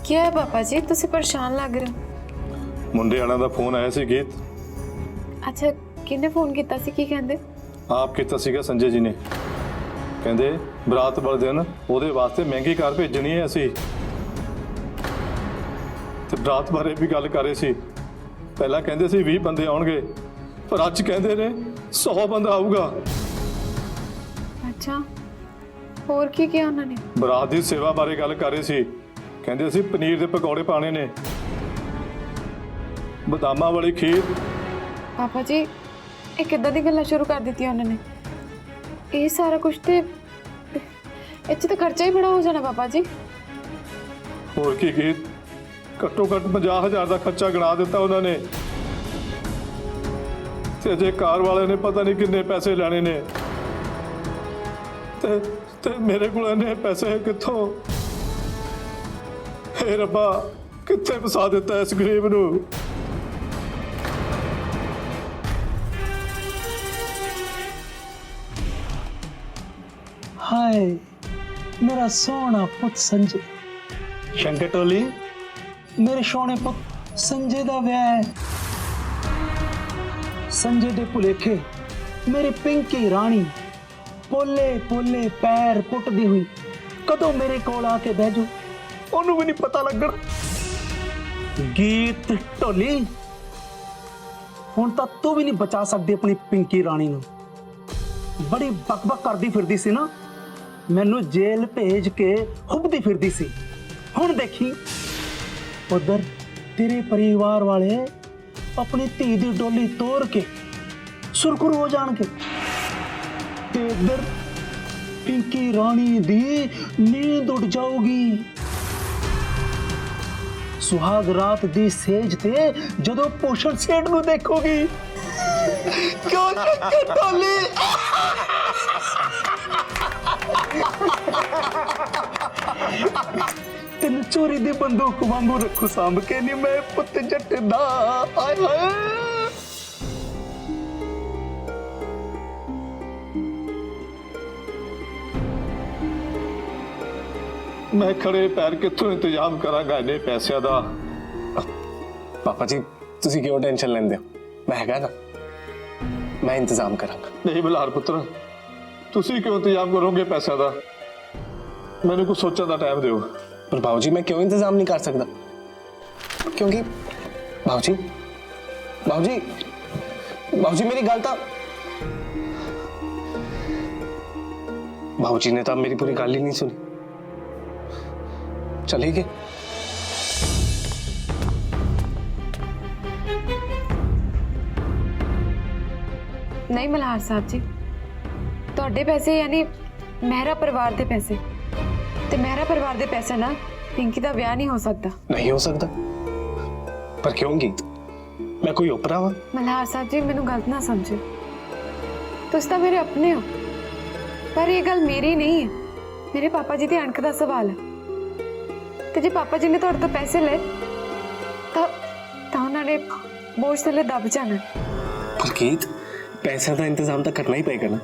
क्या है पापा जी, तुसी परेशान लग रहे हो? मुंडे वाला दा फोन आया सी गीत। अच्छा किन्ने फोन किया सी, की कहंदे? आप किता सीगा संजय जी ने, कहंदे बरात वाले दिन ओदे वास्ते महंगी कार भेजनी है असी, ते बरात बारे भी गल कर रहे सी। पहला कहंदे सी 20 बंदे आउणगे, पर अज कहंदे ने 100 बंदा आऊगा। अच्छा होर की किया उन्होंने? बरात दी सेवा बारे गल कर रहे सी, कहंदे सी पनीर दे पकौड़े पाने ने, बादामां वाली खीर। पापा जी ये किद्दां दी गल्लां शुरू कर दी उन्होंने? ये सारा कुछ तो इत्थे तो खर्चा ही बड़ा हो जाना पापा जी। होर की गीत, घट्टो घट्ट 50,000 का खर्चा गिना दिता उन्होंने, ते जे कार वाले ने पता नहीं किन्ने पैसे लेने ने, ते मेरे को इन्ने पैसे कित्थों? हे रब्बा कित्थे फसा दिता इस गरीब नू। हाय मेरा सोना पुत संजय। शंकर टोली, मेरे सोने पुत संजय दा विआह है। संजय दे भुलेखे मेरी पिंकी रानी पोले पोले पैर पुटदी हुई कदों मेरे कोल आके बह जाओ, ओनू भी नहीं पता लगना। गीत ढोली ਹੁਣ ਤਾਂ ਤੂੰ ਵੀ ਨਹੀਂ ਬਚਾ ਸਕਦੀ ਆਪਣੀ ਪਿੰਕੀ ਰਾਣੀ ਨੂੰ। ਬੜੀ ਬਕਬਕ ਕਰਦੀ ਫਿਰਦੀ ਸੀ ਨਾ, ਮੈਨੂੰ ਜੇਲ੍ਹ ਭੇਜ ਕੇ ਹੁਬਦੀ ਫਿਰਦੀ ਸੀ। ਹੁਣ ਦੇਖੀ ਉਧਰ ਤੇਰੇ ਪਰਿਵਾਰ ਵਾਲੇ ਆਪਣੀ ਧੀ ਦੀ ਡੋਲੀ ਤੋੜ ਕੇ ਸੁਰਖਰੂ ਹੋ ਜਾਣਗੇ ਤੇ ਇੱਧਰ ਪਿੰਕੀ ਰਾਣੀ ਦੀ ਨੀਂਦ ਉੱਡ ਜਾਊਗੀ। ਸੁਹਾਗ ਰਾਤ ਦੀ ਸੇਜ ਤੇ ਜਦੋਂ ਪੋਸ਼ਣ ਸੇਠ ਨੂੰ ਦੇਖੋਗੀ, ਕਿਉਂ ਚੱਕਰ ਟੋਲੀ ਤੈਨੂੰ ਚੋਰੀ ਦੀ ਬੰਦੂਕ ਵਾਂਗੂ ਰੱਖੂ ਸਾਂਭ ਕੇ ਨੀ ਮੈਂ ਪੁੱਤ ਜੱਟ ਦਾ। ਆਏ ਹਾਏ मैं खड़े पैर कितों इंतजाम करांगा इन्ने पैसों का। पापा जी तुसी क्यों टेंशन लेंदे हो, मैं हैगा ना, मैं इंतजाम करांगा। नहीं बलहार पुत्र, तुसी क्यों इंतजाम करोगे पैसों का? मैंने कुछ सोचने का टाइम दियो। पर बाबूजी मैं क्यों इंतजाम नहीं कर सकता? क्योंकि बाबूजी बाबूजी बाबूजी मेरी गल तो बाबूजी ने तो मेरी पूरी गल ही नहीं सुनी। चले गए। नहीं मल्हार साहब जी, ਤੁਹਾਡੇ ਪੈਸੇ यानी मेहरा परिवार ਦੇ पैसे ਤੇ मेहरा परिवार ਦੇ ਪੈਸੇ ਨਾਲ ਪਿੰਕੀ ਦਾ ਵਿਆਹ नहीं हो सकता। नहीं हो सकता? पर क्यों गीत, मैं कोई ओपरा वा? मल्हार साहब जी मैनू गलत ना समझो, तुम तो मेरे अपने हो, पर यह गल मेरी नहीं है, मेरे पापा जी की अणख का सवाल है। तो जे पापा जी ने तुहाडे तो पैसे ले तो उन्होंने बोझ थले दब जाना। पर गीत पैसा का इंतजाम तो करना ही पेगा ना।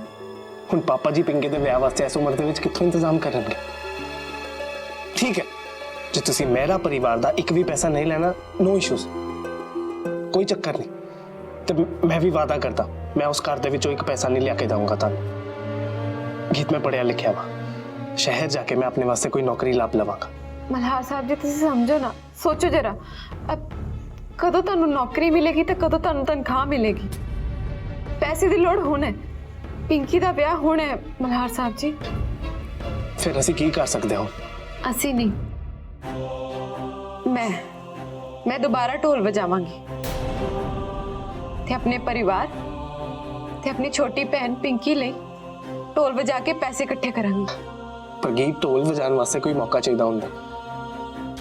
हुण पापा जी पिंके दे विआह वास्ते इस उम्र दे विच कित्थों इंतजाम करनगे? ठीक है, जे तुसी मेरा परिवार दा एक भी पैसा नहीं लेना, नो इश्यूज, कोई चक्कर नहीं। तो मैं भी वादा करता मैं उस घर दे विचों एक पैसा नहीं लिया के दूंगा तुहानू। गीत मैं पढ़िया लिखिया वा, शहर जाके मैं अपने वास्ते कोई नौकरी लाभ लवांगा। मल्हार साहब जी तुसी समझो ना, सोचो जरा, अब कदों तुहानू नौकरी मिलेगी तो कदों तुहानू तनख्वाह मिलेगी? पैसे की लोड़ होना है, पिंकी का ब्याह होना है मल्हार साहब जी। फिर असी की कर सकते हो? असी नहीं, मैं दोबारा ढोल बजावांगी ते अपने परिवार ते अपनी छोटी बहन पिंकी ले ढोल बजा के पैसे इकट्ठे करांगी। पर गीत ढोल बजाने वास्ते कोई मौका चाहिए होंदा,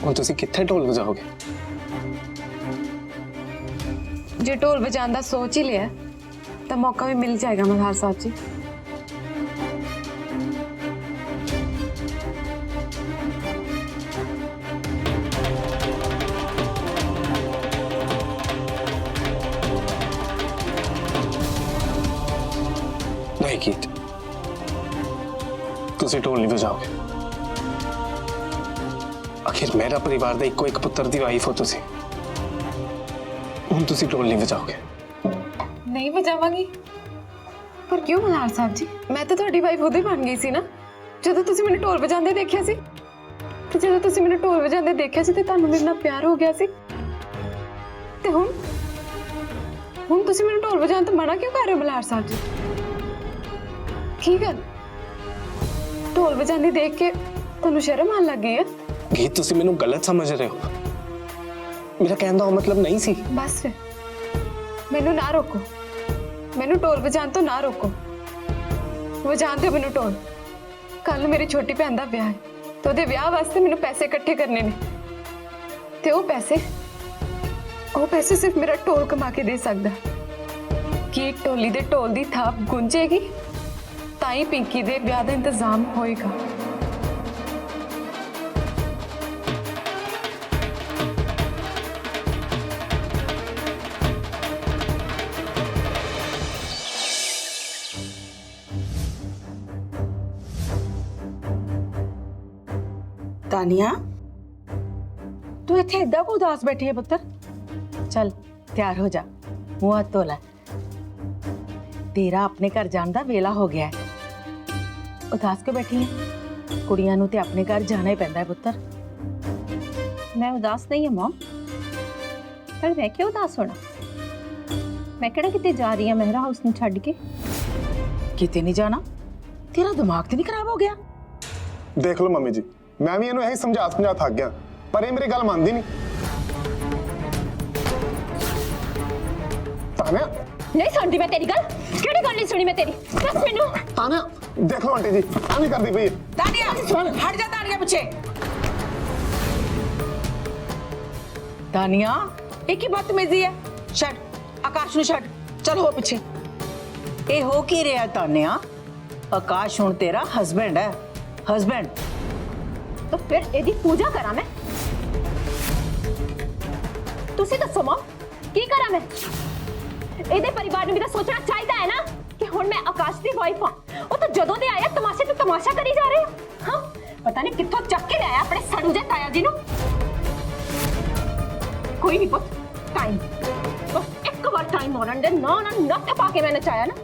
हुण तुसी कित्थे ढोल बजाओगे? जे ढोल बजाने का सोच ही लिया तो मौका भी मिल जाएगा मल्हार साहब जी। नहीं गीत, तुसी ढोल नहीं बजाओगे। आखिर मेरा परिवार दा इको एक पुत्र दी वाइफ हो तुसी, हुण तुसी ढोल नहीं बजाओगे। नहीं बजावांगी? पर क्यों मल्हार साहब जी, मैं तो तुहाडी वाइफ उदे बन गई सी ना जदों तुसी मैनूं ढोल बजांदे देखिया सी। ते जदों तुसी मैनूं ढोल बजांदे देखिया सी ते तुहानूं मेरे नाल प्यार हो गया सी। ते हुण तुसी मैनूं ढोल बजाण तो मना क्यों कर रहे हो मल्हार साहब जी? ठीक है, ढोल बजांदी देख के तुहानूं शर्म आण लग गई है? गीत तुसी मैनूं गलत समझ रहे हो, मेरा कहने का मतलब नहीं सी। बस फिर मैनूं ना रोको, मैनूं ढोल बजाण तो ना रोको, बजाण दो मैनूं ढोल। कल मेरी छोटी भैन दा ब्याह है तो उहदे ब्याह वास्ते मैनूं पैसे इकट्ठे करने ने, ते वो पैसे सिर्फ मेरा ढोल कमा के दे सकदा। कि ढोली दे ढोल दी थाप गूंजेगी ताई पिंकी दे ब्याह दा इंतजाम होएगा। तानिया तू इतने इदा को उदास बैठी है पुत्र? चल तैयार हो जा, मुंह हाथ धो लै, तेरा अपने घर जाने का वेला हो गया है। उदास क्यों बैठी है? कुड़ियां नूं ते अपने घर जाना ही पैंदा है पुत्र। मैं उदास नहीं हूं मॉम, पर मैं क्यों उदास होना? मैं केड़ा किते जा रही हां मेहरा हाउस ਨੂੰ ਛੱਡ ਕੇ किते नहीं जाना तेरा दिमाग तो नहीं खराब हो गया देख लो मम्मी जी, मैं भी इन्हें यही समझा थक गया, पर ये मेरी गल मानती नहीं। तान्या, नहीं सुनती मैं तेरी गल। केड़ी गल नहीं सुनी मैं तेरी? दस मेनू। तान्या, देख लो आंटी जी, आ नहीं करती पई। तानिया हट जा तानिया पीछे। तानिया एक ही बदतमीजी है। छड़ आकाश नु छड़, चल हो पीछे। ए हो की रहा तानिया? आकाश हुण तेरा हस्बैंड है, हस्बैंड। तो फिर एदी पूजा करा मैं? तुसी दसो मां की करा मैं? एदे परिवार ने भी तो सोचना चाहिए है ना कि हुण मैं आकाश दी वाइफ हां। वो तो जदों दे आया तमाशे तो तमाशा करी जा रहे हो। हां पता नहीं कित्थों चक के लाया अपने सड़ू जे ताया जी नु। कोई नहीं पुत, टाइम बस एक बार टाइम होने दे। ना ना नथ पा के मैंने चाया ना,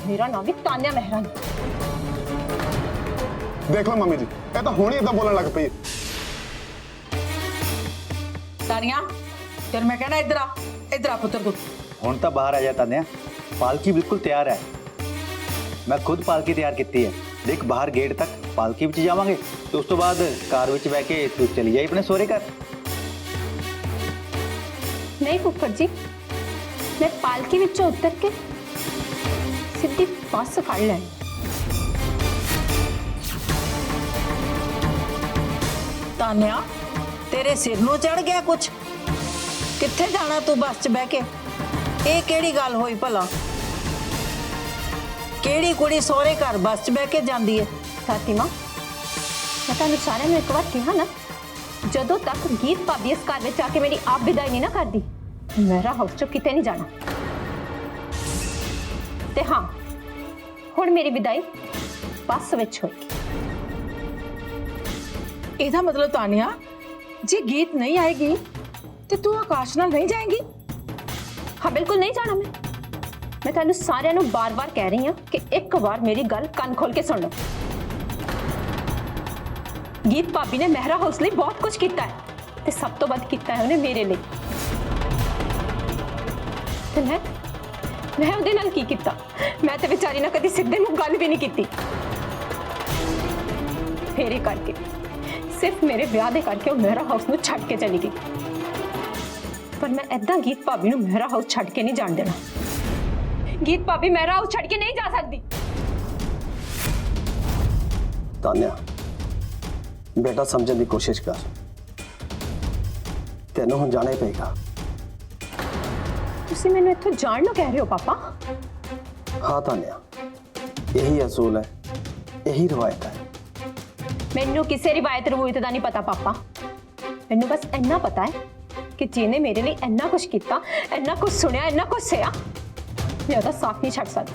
मेरा नाम भी तान्या मेहरा नहीं। देख लो मम्मी जी, ये तो हुण ही इदां बोलण लग पई। तानिया तेरे मैं कहना इधर आ पुत्र तू। हुण तां बाहर आ जा तान्या, पालकी बिल्कुल तैयार है। मैं खुद पालकी तैयार की है। देख बाहर गेट तक पालकी विच जावांगे तो उस तो बाद कार विच बैठ के तू चली जाए अपने सोहरे घर। नहीं फुफड़ जी, मैं पालकी विचों उतर के सीधी बस फड़ लैनी। तान्या तेरे सिर नु चढ़ गया कुछ? कित्थे जाना तू बस च बह के? ਇਹ ਕਿਹੜੀ ਗੱਲ ਹੋਈ ਭਲਾ? ਕਿਹੜੀ ਕੁੜੀ ਸਹੁਰੇ ਘਰ ਬੱਸ 'ਚ ਬਹਿ ਕੇ ਜਾਂਦੀ ਹੈ? ਫਾਤਿਮਾ ਮੈਂ ਤੁਹਾਨੂੰ ਸਾਰਿਆਂ ਨੂੰ ਇੱਕ ਵਾਰ ਕਿਹਾ ਨਾ, ਜਦੋਂ ਤੱਕ ਗੀਤ ਭਾਬੀ ਇਸ ਘਰ ਵਿੱਚ ਆ ਕੇ ਮੇਰੀ ਆਪ ਵਿਦਾਈ ਨਹੀਂ ਨਾ ਕਰਦੀ, ਮੇਰਾ ਹਾਊਸ 'ਚੋਂ ਕਿਤੇ ਨਹੀਂ ਜਾਣਾ। ਤੇ ਹਾਂ ਹੁਣ ਮੇਰੀ ਵਿਦਾਈ ਬੱਸ ਵਿੱਚ ਹੋਏਗੀ। ਇਹਦਾ ਮਤਲਬ ਤਾਨੀਆ ਜੇ ਗੀਤ ਨਹੀਂ ਆਏਗੀ ਤੇ ਤੂੰ ਆਕਾਸ਼ ਨਾਲ ਨਹੀਂ ਜਾਏਂਗੀ? हाँ बिल्कुल नहीं जाना। मैं तुहानू सारिਆਂ ਨੂੰ बार-बार कह रही हूं कि एक बार मेरी गल कान खोल के सुन लो। गीत भाभी ने मेहरा हाउस ਲਈ बहुत कुछ किया है ते सब तो ਵੱਧ ਕੀਤਾ है ਉਹਨੇ ਮੇਰੇ ਲਈ। ਤੇ मैं ਉਹਦੇ ਨਾਲ ਕੀ ਕੀਤਾ? मैं ਤੇ ਵਿਚਾਰੀ ਨਾਲ ਕਦੀ ਸਿੱਧੇ ਮੂੰਹ ਗੱਲ ਵੀ ਨਹੀਂ ਕੀਤੀ। ਫੇਰੇ ਕਰਕੇ सिर्फ मेरे ਵਿਆਹ ਦੇ ਕਰਕੇ ਉਹ मेहरा हाउस ਨੂੰ ਛੱਡ ਕੇ ਚਲੀ ਗਈ। पर मैं ऐदा गीत भाभी ਨੂੰ मेहरा हाउस छड़ के नहीं जान देना। गीत भाभी मेहरा हाउस छड़ के नहीं जा सकती। तान्या बेटा समझने की कोशिश कर, तेनों हुण जाना ही पेगा। तुसी मैनू इत्थों जाण नु कह रहे हो पापा? हाँ तान्या, यही असूल है, यही रिवायत है। मैनू किसी रिवायत रवूयत दा नहीं पता पापा। मैनू बस इन्ना पता है कि जिन्हें मेरे लिए इन्ना कुछ किया, इन्ना कुछ सुनिया, इन्ना कुछ सहा, मैं उसका साथ नहीं छड़ सकती।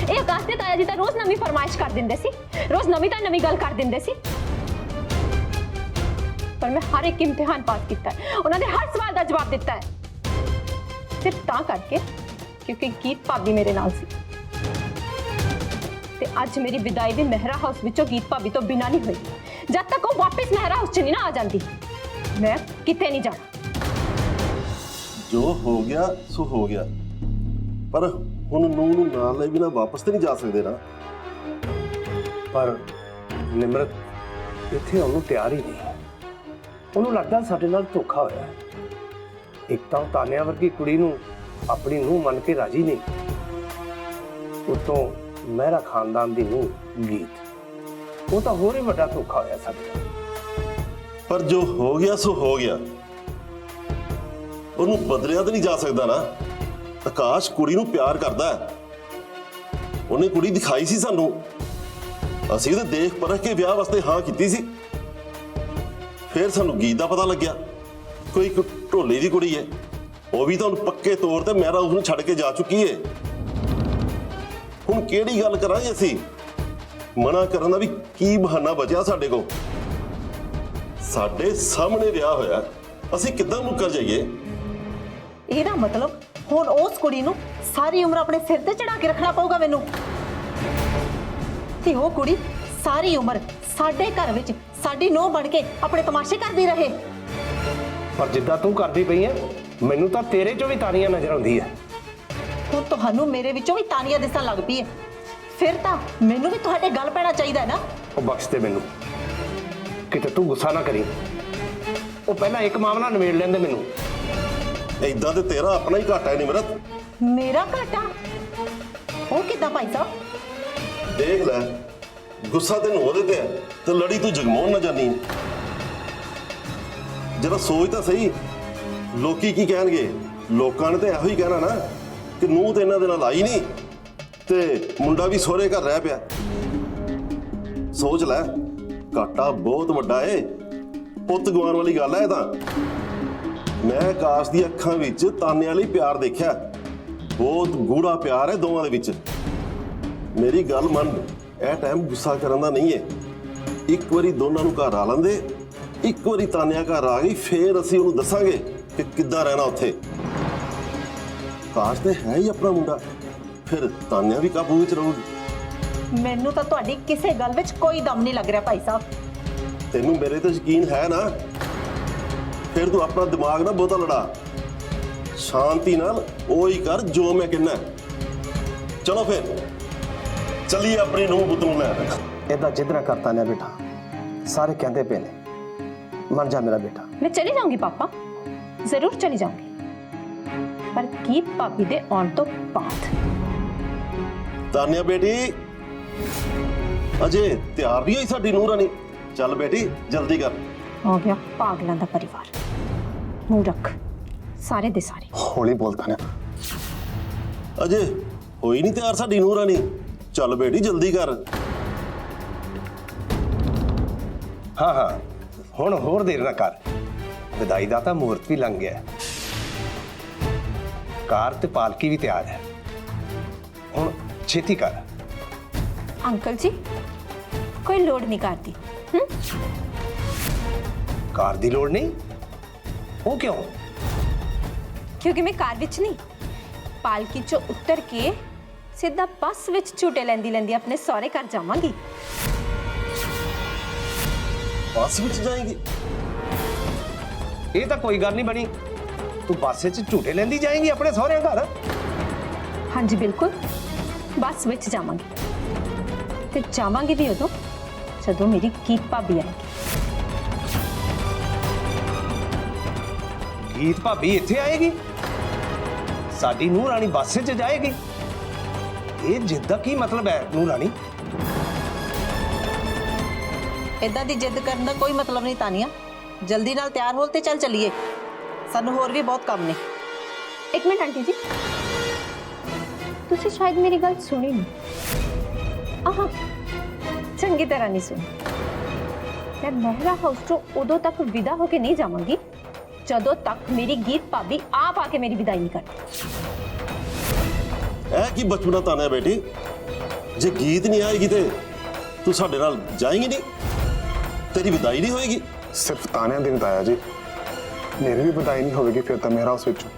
ये आकाश के ताया जी तो रोज नवी फरमाइश कर देंगे सी, रोज नवी तो नवी गल कर देंगे सी। पर मैं हर एक इम्तिहान पास किया है, उन्होंने हर सवाल का जवाब दिता है, सिर्फ ता करके क्योंकि गीत भाभी मेरे नाल सी। ते अज मेरी विदाई भी मेहरा हाउस विचों गीत भाभी तो बिना नहीं हुई, जब तक वो वापस मेहरा हाउस च नहीं ना आ जाती मैं किते नहीं जाना। जो हो गया सो हो गया, पर हुण नूं नूं नाल ले बिना वापस तो नहीं जा सकते ना। पर निमरत इत्थे ਉਹਨੂੰ ਤਿਆਰ ਹੀ ਨਹੀਂ। ਉਹਨੂੰ ਲੱਗਦਾ ਸਾਡੇ ਨਾਲ ਧੋਖਾ ਹੋਇਆ ਹੈ। ਇੱਕ ਤਾਂ ਤਾਨਿਆ ਵਰਗੀ ਕੁੜੀ ਨੂੰ ਆਪਣੀ ਨੂੰਹ ਮੰਨ ਕੇ ਰਾਜੀ ਨਹੀਂ, ਉਤੋਂ ਮਹਿਰਾ ਖਾਨਦਾਨ ਦੀ ਨੂੰਹ ਗੀਤ, ਉਹ ਤਾਂ ਹੋਰ ਹੀ ਵੱਡਾ ਧੋਖਾ ਹੋਇਆ ਸਾਡੇ ਨਾਲ। पर जो हो गया सो हो गया, ਉਹਨੂੰ ਬਦਲਿਆ ਤਾਂ ਨਹੀਂ ਜਾ ਸਕਦਾ ਨਾ। ਆਕਾਸ਼ ਕੁੜੀ ਨੂੰ ਪਿਆਰ ਕਰਦਾ ਹੈ, ਉਹਨੇ ਕੁੜੀ ਦਿਖਾਈ ਸੀ ਸਾਨੂੰ, ਅਸੀਂ ਉਹਦੇ ਦੇਖ ਪਰਖ ਕੇ ਵਿਆਹ ਵਾਸਤੇ ਹਾਂ ਕੀਤੀ ਸੀ। ਫਿਰ ਸਾਨੂੰ ਗੀਤ ਦਾ ਪਤਾ ਲੱਗਿਆ ਕੋਈ ਇੱਕ ਢੋਲੇ ਦੀ ਕੁੜੀ ਹੈ, ਉਹ ਵੀ ਤਾਂ ਉਹਨੂੰ ਪੱਕੇ ਤੌਰ ਤੇ ਮੇਰਾ ਉਸ ਨੂੰ ਛੱਡ ਕੇ ਜਾ ਚੁੱਕੀ ਹੈ। ਹੁਣ ਕਿਹੜੀ ਗੱਲ ਕਰਾਂਗੇ ਅਸੀਂ? ਮਨਾ ਕਰਨ ਦਾ ਵੀ ਕੀ ਬਹਾਨਾ ਬਚਿਆ ਸਾਡੇ ਕੋਲ? ਸਾਡੇ ਸਾਹਮਣੇ ਵਿਆਹ ਹੋਇਆ, ਅਸੀਂ ਕਿੱਦਾਂ ਮੁੱਕਰ ਜਾਈਏ? ਇਹਦਾ ਮਤਲਬ ਹੁਣ ਉਸ ਕੁੜੀ ਨੂੰ ਸਾਰੀ ਉਮਰ ਆਪਣੇ ਸਿਰ ਤੇ ਚੜਾ ਕੇ ਰੱਖਣਾ ਪਊਗਾ ਮੈਨੂੰ, ਤੇ ਉਹ ਕੁੜੀ ਸਾਰੀ ਉਮਰ ਸਾਡੇ ਘਰ ਵਿੱਚ ਸਾਡੀ ਨੂੰਹ ਬਣ ਕੇ ਆਪਣੇ ਤਮਾਸ਼ੇ ਕਰਦੀ ਰਹੇ। ਪਰ ਜਿੱਦਾਂ ਤੂੰ ਕਰਦੀ ਪਈ ਹੈ ਮੈਨੂੰ ਤਾਂ ਤੇਰੇ ਚੋਂ ਵੀ ਤਾਨੀਆਂ ਨਜ਼ਰ ਆਉਂਦੀ ਹੈ। ਹੁਣ ਤੁਹਾਨੂੰ ਮੇਰੇ ਵਿੱਚੋਂ ਵੀ ਤਾਨੀਆਂ ਦਿਸਣ ਲੱਗ ਪਈ ਹੈ। ਫਿਰ ਤਾਂ ਮੈਨੂੰ ਵੀ ਤੁਹਾਡੇ ਗੱਲ ਪੈਣਾ ਚਾਹੀਦਾ ਹੈ ਨਾ। ਉਹ ਬਖਸ਼ ਦੇ ਮੈਨੂੰ, ਕਿਤੇ ਤੂੰ ਗੁੱਸਾ ਨਾ ਕਰੀ। ਉਹ ਪਹਿਲਾਂ ਇੱਕ ਮਾਮਲਾ ਨਿਬੇੜ ਲੈਂਦੇ ਮੈਨੂੰ। ਏਦਾਂ ਤੇ ਤੇਰਾ ਆਪਣਾ ਹੀ ਘਾਟਾ ਹੈ ਨਿਮਰਤ। ਮੇਰਾ ਘਾਟਾ? ਉਹ ਕਿੱਦਾਂ ਭਾਈ ਸਾਹਿਬ? ਦੇਖ ਲੈ, ਗੁੱਸਾ ਤੈਨੂੰ ਉਹਦੇ ਤੇ ਹੈ ਤੇ ਲੜੀ ਤੂੰ ਜਗਮੋਹਨ ਨਾ ਜਾਨੀ। ਜਰਾ ਸੋਚ ਤਾਂ ਸਹੀ, ਲੋਕੀ ਕੀ ਕਹਿਣਗੇ? ਲੋਕਾਂ ਨੇ ਤਾਂ ਇਹੋ ਹੀ ਕਹਿਣਾ ਨਾ ਕਿ ਨੂੰਹ ਤੇ ਇਹਨਾਂ ਦੇ ਨਾਲ ਆਈ ਨਹੀਂ ਤੇ ਮੁੰਡਾ ਵੀ ਸਹੁਰੇ ਘਰ ਰਹਿ ਪਿਆ। ਸੋਚ ਲੈ, ਘਾਟਾ ਬਹੁਤ ਵੱਡਾ ਏ। ਪੁੱਤ ਗਵਾਉਣ ਵਾਲੀ ਗੱਲ ਹੈ ਇਹ ਤਾਂ। ਮੈਂ ਆਕਾਸ਼ ਦੀ ਅੱਖਾਂ ਵਿੱਚ ਤਾਨਿਆਂ ਲਈ ਪਿਆਰ ਦੇਖਿਆ। ਬਹੁਤ ਗੂੜਾ ਪਿਆਰ ਹੈ ਦੋਵਾਂ ਦੇ ਵਿੱਚ। ਮੇਰੀ ਗੱਲ ਮੰਨ, ਇਹ ਟਾਈਮ ਗੁੱਸਾ ਕਰਨ ਦਾ ਨਹੀਂ ਹੈ। ਇੱਕ ਵਾਰੀ ਦੋਨਾਂ ਨੂੰ ਘਰ ਆ ਲੈਂਦੇ, ਇੱਕ ਵਾਰੀ ਤਾਨਿਆ ਘਰ ਆ ਗਈ, ਫੇਰ ਅਸੀਂ ਉਹਨੂੰ ਦੱਸਾਂਗੇ ਕਿ ਕਿੱਦਾਂ ਰਹਿਣਾ ਉੱਥੇ। ਆਕਾਸ਼ ਤੇ ਹੈ ਹੀ ਆਪਣਾ ਮੁੰਡਾ, ਫਿਰ ਤਾਨਿਆ ਵੀ ਕਾਬੂ ਵਿੱਚ ਰਹੂਗੀ। ਮੈਨੂੰ ਤਾਂ ਤੁਹਾਡੀ ਕਿਸੇ ਗੱਲ ਵਿੱਚ ਕੋਈ ਦਮ ਨਹੀਂ ਲੱਗ ਰਿਹਾ ਭਾਈ ਸਾਹਿਬ। ਤੈਨੂੰ ਮੇਰੇ ਤੇ ਯਕੀਨ ਹੈ ਨਾ? ਫਿਰ ਤੂੰ ਆਪਣਾ ਦਿਮਾਗ ਨਾ ਬਹੁਤਾ ਲੜਾ। ਸ਼ਾਂਤੀ ਨਾਲ ਉਹੀ ਕਰ ਜੋ ਮੈਂ ਕਹਿੰਦਾ। ਚਲੋ ਫਿਰ ਚੱਲੀਏ ਆਪਣੀ ਨੂੰਹ ਪੁੱਤ ਨੂੰ ਲੈਣ। ਏਦਾਂ ਜਿੱਦ ਨਾ ਕਰਤਾ ਨੇ ਬੇਟਾ, ਸਾਰੇ ਕਹਿੰਦੇ ਪਏ ਨੇ। ਮੰਨ ਜਾ ਮੇਰਾ ਬੇਟਾ। मैं चली जाऊंगी पापा, जरूर चली जाऊंगी, पर की भाभी दे आने तो बाद। ਤਾਨਿਆ ਬੇਟੀ, ਅਜੇ ਤਿਆਰ ਨਹੀਂ ਹੋਈ ਸਾਡੀ ਨੂੰਹ ਰਾਣੀ। ਚੱਲ ਬੇਟੀ ਜਲਦੀ ਕਰ। हो गया पागलों का परिवार। मुंह रख सारे दे सारे। ਹੌਲੀ ਬੋਲ ਤਾਨਿਆ। ਅਜੇ ਹੋਈ ਨਹੀਂ ਤਿਆਰ ਸਾਡੀ ਨੂੰਹ ਰਾਣੀ। ਚੱਲ ਬੇਟੀ ਜਲਦੀ ਕਰ। ਹਾਂ ਹਾਂ, ਹੁਣ ਹੋਰ ਦੇਰ ਨਾ ਕਰ। ਵਿਦਾਈ ਦਾ ਤਾਂ ਮੂਰਤ ਵੀ ਲੰਘ ਗਿਆ। ਕਾਰ ਤੇ ਪਾਲਕੀ ਵੀ ਤਿਆਰ ਹੈ। ਹੁਣ ਛੇਤੀ ਕਰ। अंकल जी कोई लोड नहीं करती। ਕਾਰ ਦੀ ਲੋੜ ਨਹੀਂ? ਉਹ ਕਿਉਂ? क्योंकि मैं कार विच नहीं, पालकी चो उतर के सीधा बस विच झूटे लैंदी लैंदी अपने सहुरे घर जावांगी। ਬੱਸ ਵਿੱਚ ਜਾਏਗੀ? ਇਹ ਤਾਂ ਕੋਈ ਗੱਲ ਨਹੀਂ ਬਣੀ। ਤੂੰ ਬੱਸ 'ਚ ਝੂਟੇ ਲੈਂਦੀ ਜਾਏਂਗੀ ਆਪਣੇ ਸਹੁਰਿਆਂ ਘਰ? हाँ जी बिल्कुल, बस विच जावांगी ते जावांगी भी उदों जदों मेरी गीत भाभी आएगी। ਗੀਤ ਭਾਬੀ ਇੱਥੇ ਆਏਗੀ? ਸਾਡੀ ਨੂੰਹ ਰਾਣੀ ਬੱਸ 'ਚ ਜਾਏਗੀ? ਇਹ ਜਿੱਦ ਦਾ ਕੀ ਮਤਲਬ ਹੈ ਨੂੰਹ ਰਾਣੀ? ਇਦਾਂ ਦੀ ਜਿੱਦ ਕਰਨ ਦਾ ਕੋਈ ਮਤਲਬ ਨਹੀਂ ਤਾਨੀਆ। ਜਲਦੀ ਨਾਲ ਤਿਆਰ ਹੋ ਤੇ ਚੱਲ ਚੱਲੀਏ, ਸਾਨੂੰ ਹੋਰ ਵੀ ਬਹੁਤ ਕੰਮ ਨੇ। एक मिनट आंटी जी, तुसी शायद मेरी गल सुनी नहीं। आहा, चंगी तरह नहीं सुनी। मैं मेहरा हाउस तो उदों तक विदा होके नहीं जावांगी जदों तक मेरी गीत भाभी आप आके मेरी विदाई नहीं करती। ਇਹ ਕੀ ਬਚਪਨਾ ਤਾਨਿਆ ਬੇਟੀ? ਜੇ ਗੀਤ ਨਹੀਂ ਆਏਗੀ ਤੇ ਤੂੰ ਸਾਡੇ ਨਾਲ ਜਾਏਂਗੀ ਨਹੀਂ? ਤੇਰੀ ਵਿਦਾਈ ਨਹੀਂ ਹੋਏਗੀ? ਸਿਰਫ ਤਾਨਿਆ ਦੀ ਬਤਾਇਆ ਜੀ, ਮੇਰੀ ਵੀ ਬਤਾਈ ਨਹੀਂ ਹੋਵੇਗੀ ਫਿਰ ਤਾਂ ਮੇਰਾ ਉਸ ਵਿੱਚੋਂ।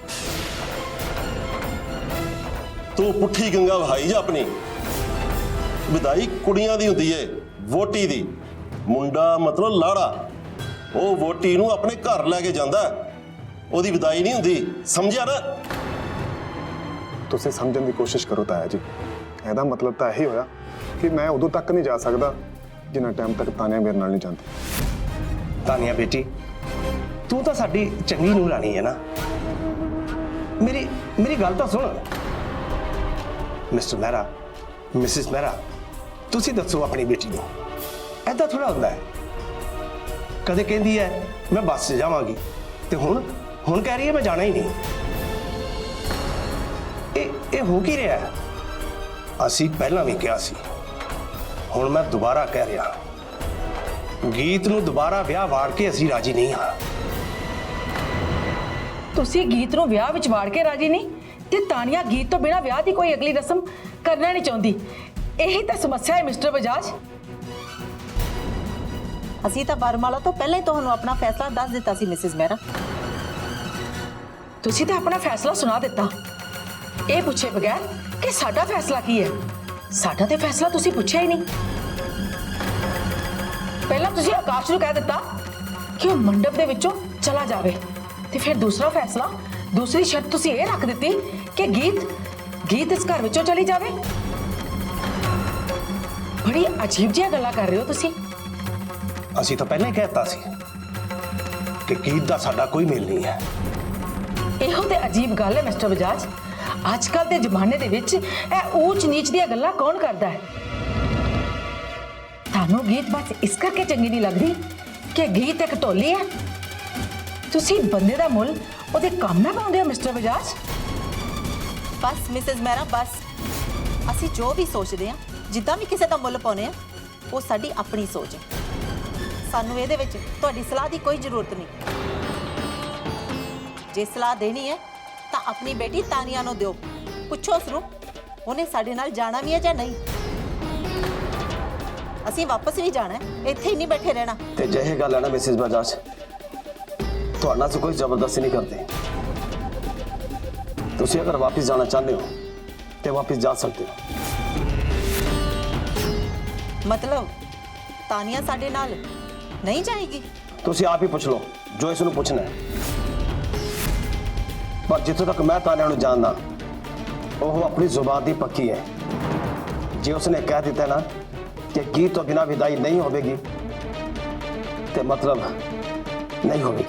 ਤੂੰ ਪੁੱਠੀ ਗੰਗਾ ਵਹਾਈ ਜਾ ਆਪਣੀ। ਵਿਦਾਈ ਕੁੜੀਆਂ ਦੀ ਹੁੰਦੀ ਏ, ਵੋਟੀ ਦੀ। ਮੁੰਡਾ ਮਤਲਬ ਲਾੜਾ, ਉਹ ਵੋਟੀ ਨੂੰ ਆਪਣੇ ਘਰ ਲੈ ਕੇ ਜਾਂਦਾ, ਉਹਦੀ ਵਿਦਾਈ ਨਹੀਂ ਹੁੰਦੀ। ਸਮਝਿਆ ਨਾ? ਤੁਸੀਂ ਸਮਝਣ ਦੀ ਕੋਸ਼ਿਸ਼ ਕਰੋ ਤਾਇਆ ਜੀ। ਇਹਦਾ ਮਤਲਬ ਤਾਂ ਇਹੀ ਹੋਇਆ ਕਿ ਮੈਂ ਉਦੋਂ ਤੱਕ ਨਹੀਂ ਜਾ ਸਕਦਾ ਜਿੰਨਾ ਟਾਈਮ ਤੱਕ ਤਾਨਿਆ ਮੇਰੇ ਨਾਲ ਨਹੀਂ ਜਾਂਦੀ। ਤਾਨੀਆ ਬੇਟੀ, ਤੂੰ ਤਾਂ ਸਾਡੀ ਚੰਗੀ ਨੂੰਹ ਰਾਣੀ ਹੈ ਨਾ। ਮੇਰੀ ਗੱਲ ਤਾਂ ਸੁਣ। ਮਿਸਟਰ ਮਹਿਰਾ, ਮਿਸਿਸ ਮਹਿਰਾ, ਤੁਸੀਂ ਦੱਸੋ ਆਪਣੀ ਬੇਟੀ ਨੂੰ, ਐਦਾਂ ਥੋੜਾ ਹੁੰਦਾ ਹੈ। ਕਦੇ ਕਹਿੰਦੀ ਹੈ ਮੈਂ ਬੱਸ 'ਚ ਜਾਵਾਂਗੀ ਤੇ ਹੁਣ ਕਹਿ ਰਹੀ ਹੈ ਮੈਂ ਜਾਣਾ ਹੀ ਨਹੀਂ। ਇਹ ਹੋ ਕੀ ਰਿਹਾ? ਅਸੀਂ ਪਹਿਲਾਂ ਵੀ ਕਿਹਾ ਸੀ, ਹੁਣ ਮੈਂ ਦੁਬਾਰਾ ਕਹਿ ਰਿਹਾ, ਗੀਤ ਨੂੰ ਦੁਬਾਰਾ ਵਿਆਹ ਵਾੜ ਕੇ ਅਸੀਂ ਰਾਜੀ ਨਹੀਂ ਹਾਂ। ਤੁਸੀਂ ਗੀਤ ਨੂੰ ਵਿਆਹ ਵਿੱਚ ਵਾੜ ਕੇ ਰਾਜੀ ਨਹੀਂ ਤੇ ਤਾਨੀਆ ਗੀਤ ਤੋਂ ਬਿਨਾਂ ਵਿਆਹ ਦੀ ਕੋਈ ਅਗਲੀ ਰਸਮ ਕਰਨਾ ਨਹੀਂ ਚਾਹੁੰਦੀ। ਇਹੀ ਤਾਂ ਸਮੱਸਿਆ ਹੈ ਮਿਸਟਰ ਬਜਾਜ। ਅਸੀਂ ਤਾਂ ਬਰਮਾਲਾ ਤੋਂ ਪਹਿਲਾਂ ਹੀ ਤੁਹਾਨੂੰ ਆਪਣਾ ਫੈਸਲਾ ਦੱਸ ਦਿੱਤਾ ਸੀ ਮਿਸਿਸ ਮਹਿਰਾ। ਤੁਸੀਂ ਤਾਂ ਆਪਣਾ ਫੈਸਲਾ ਸੁਣਾ ਦਿੱਤਾ ਇਹ ਪੁੱਛੇ ਬਗੈਰ ਕਿ ਸਾਡਾ ਫੈਸਲਾ ਕੀ ਹੈ। ਸਾਡਾ ਤੇ ਫੈਸਲਾ ਤੁਸੀਂ ਪੁੱਛਿਆ ਹੀ ਨਹੀਂ। ਪਹਿਲਾਂ ਤੁਸੀਂ ਆਕਾਸ਼ ਨੂੰ ਕਹਿ ਦਿੱਤਾ ਕਿ ਉਹ ਮੰਡਪ ਦੇ ਵਿੱਚੋਂ ਚਲਾ ਜਾਵੇ ਤੇ ਫਿਰ ਦੂਸਰਾ ਫੈਸਲਾ ਦੂਸਰੀ ਸ਼ਰਤ ਤੁਸੀਂ ਇਹ ਰੱਖ ਦਿੱਤੀ ਕਿ ਗੀਤ ਇਸ ਘਰ ਵਿੱਚੋਂ ਚਲੀ ਜਾਵੇ। ਬੜੀ ਅਜੀਬ ਜਿਹੀਆਂ ਗੱਲਾਂ ਕਰ ਰਹੇ ਹੋ ਤੁਸੀਂ। ਅਸੀਂ ਤਾਂ ਪਹਿਲਾਂ ਹੀ ਕਹਿਤਾ ਸੀ ਕਿ ਗੀਤ ਦਾ ਸਾਡਾ ਕੋਈ ਮੇਲ ਨਹੀਂ ਹੈ। ਇਹੋ ਤੇ ਅਜੀਬ ਗੱਲ ਹੈ ਮਿਸਟਰ ਬਜਾਜ। ਅੱਜ ਕੱਲ ਦੇ ਜ਼ਮਾਨੇ ਦੇ ਵਿੱਚ ਇਹ ਊਚ ਨੀਚ ਦੀਆਂ ਗੱਲਾਂ ਕੌਣ ਕਰਦਾ ਹੈ? ਤੁਹਾਨੂੰ ਗੀਤ ਬਸ ਇਸ ਕਰਕੇ ਚੰਗੀ ਨਹੀਂ ਲੱਗਦੀ ਕਿ ਗੀਤ ਇੱਕ ਢੋਲੀ ਹੈ। ਤੁਸੀਂ ਬੰਦੇ ਦਾ ਮੁੱਲ ਉਹਦੇ ਕੰਮ ਨਾ ਪਾਉਂਦੇ ਹੋ ਮਿਸਟਰ ਬਜਾਜ। ਬਸ ਮਿਸਿਸ ਮਹਿਰਾ, ਬਸ ਅਸੀਂ ਜੋ ਵੀ ਸੋਚਦੇ ਹਾਂ, ਜਿੱਦਾਂ ਵੀ ਕਿਸੇ ਦਾ ਮੁੱਲ ਪਾਉਨੇ ਆ, ਉਹ ਸਾਡੀ ਆਪਣੀ ਸੋਚ ਹੈ। ਸਾਨੂੰ ਇਹਦੇ ਵਿੱਚ ਤੁਹਾਡੀ ਸਲਾਹ ਦੀ ਕੋਈ ਜ਼ਰੂਰਤ ਨਹੀਂ। ਜੇ ਸਲਾਹ ਦੇਣੀ ਹੈ ਤਾਂ ਆਪਣੀ ਬੇਟੀ ਤਾਨੀਆ ਨੂੰ ਦਿਓ। ਪੁੱਛੋ ਉਸਨੂੰ ਉਹਨੇ ਸਾਡੇ ਨਾਲ ਜਾਣਾ ਵੀ ਹੈ ਜਾਂ ਨਹੀਂ। ਅਸੀਂ ਵਾਪਸ ਵੀ ਜਾਣਾ ਹੈ, ਇੱਥੇ ਹੀ ਨਹੀਂ ਬੈਠੇ ਰਹਿਣਾ। ਤੇ ਜੇ ਇਹ ਗੱਲ ਹੈ ਨਾ ਮਿਸਿਸ ਬਜਾਜ, ਤੁਹਾਡਾ से कोई जबरदस्ती नहीं करते। ਤੁਸੀਂ अगर वापस जाना चाहते हो तो वापस जा सकते हो। मतलब तानिया साडे नाल नहीं जाएगी? ਤੁਸੀਂ ਆਪ ਹੀ ਪੁੱਛ ਲਓ ਜੋ ਇਸ ਨੂੰ ਪੁੱਛਣਾ ਹੈ। ਪਰ ਜਿੱਥੋਂ ਤੱਕ ਮੈਂ ਤਾਨਿਆ ਨੂੰ ਜਾਣਦਾ, ਉਹ ਆਪਣੀ ਜ਼ੁਬਾਨ ਦੀ ਪੱਕੀ ਹੈ। ਜੇ ਉਸਨੇ ਕਹਿ ਦਿੱਤਾ ਨਾ ਕਿ ਗੀਤ ਤੋਂ ਬਿਨਾ ਵਿਦਾਈ ਨਹੀਂ ਹੋਵੇਗੀ, ਤੇ मतलब नहीं होगी।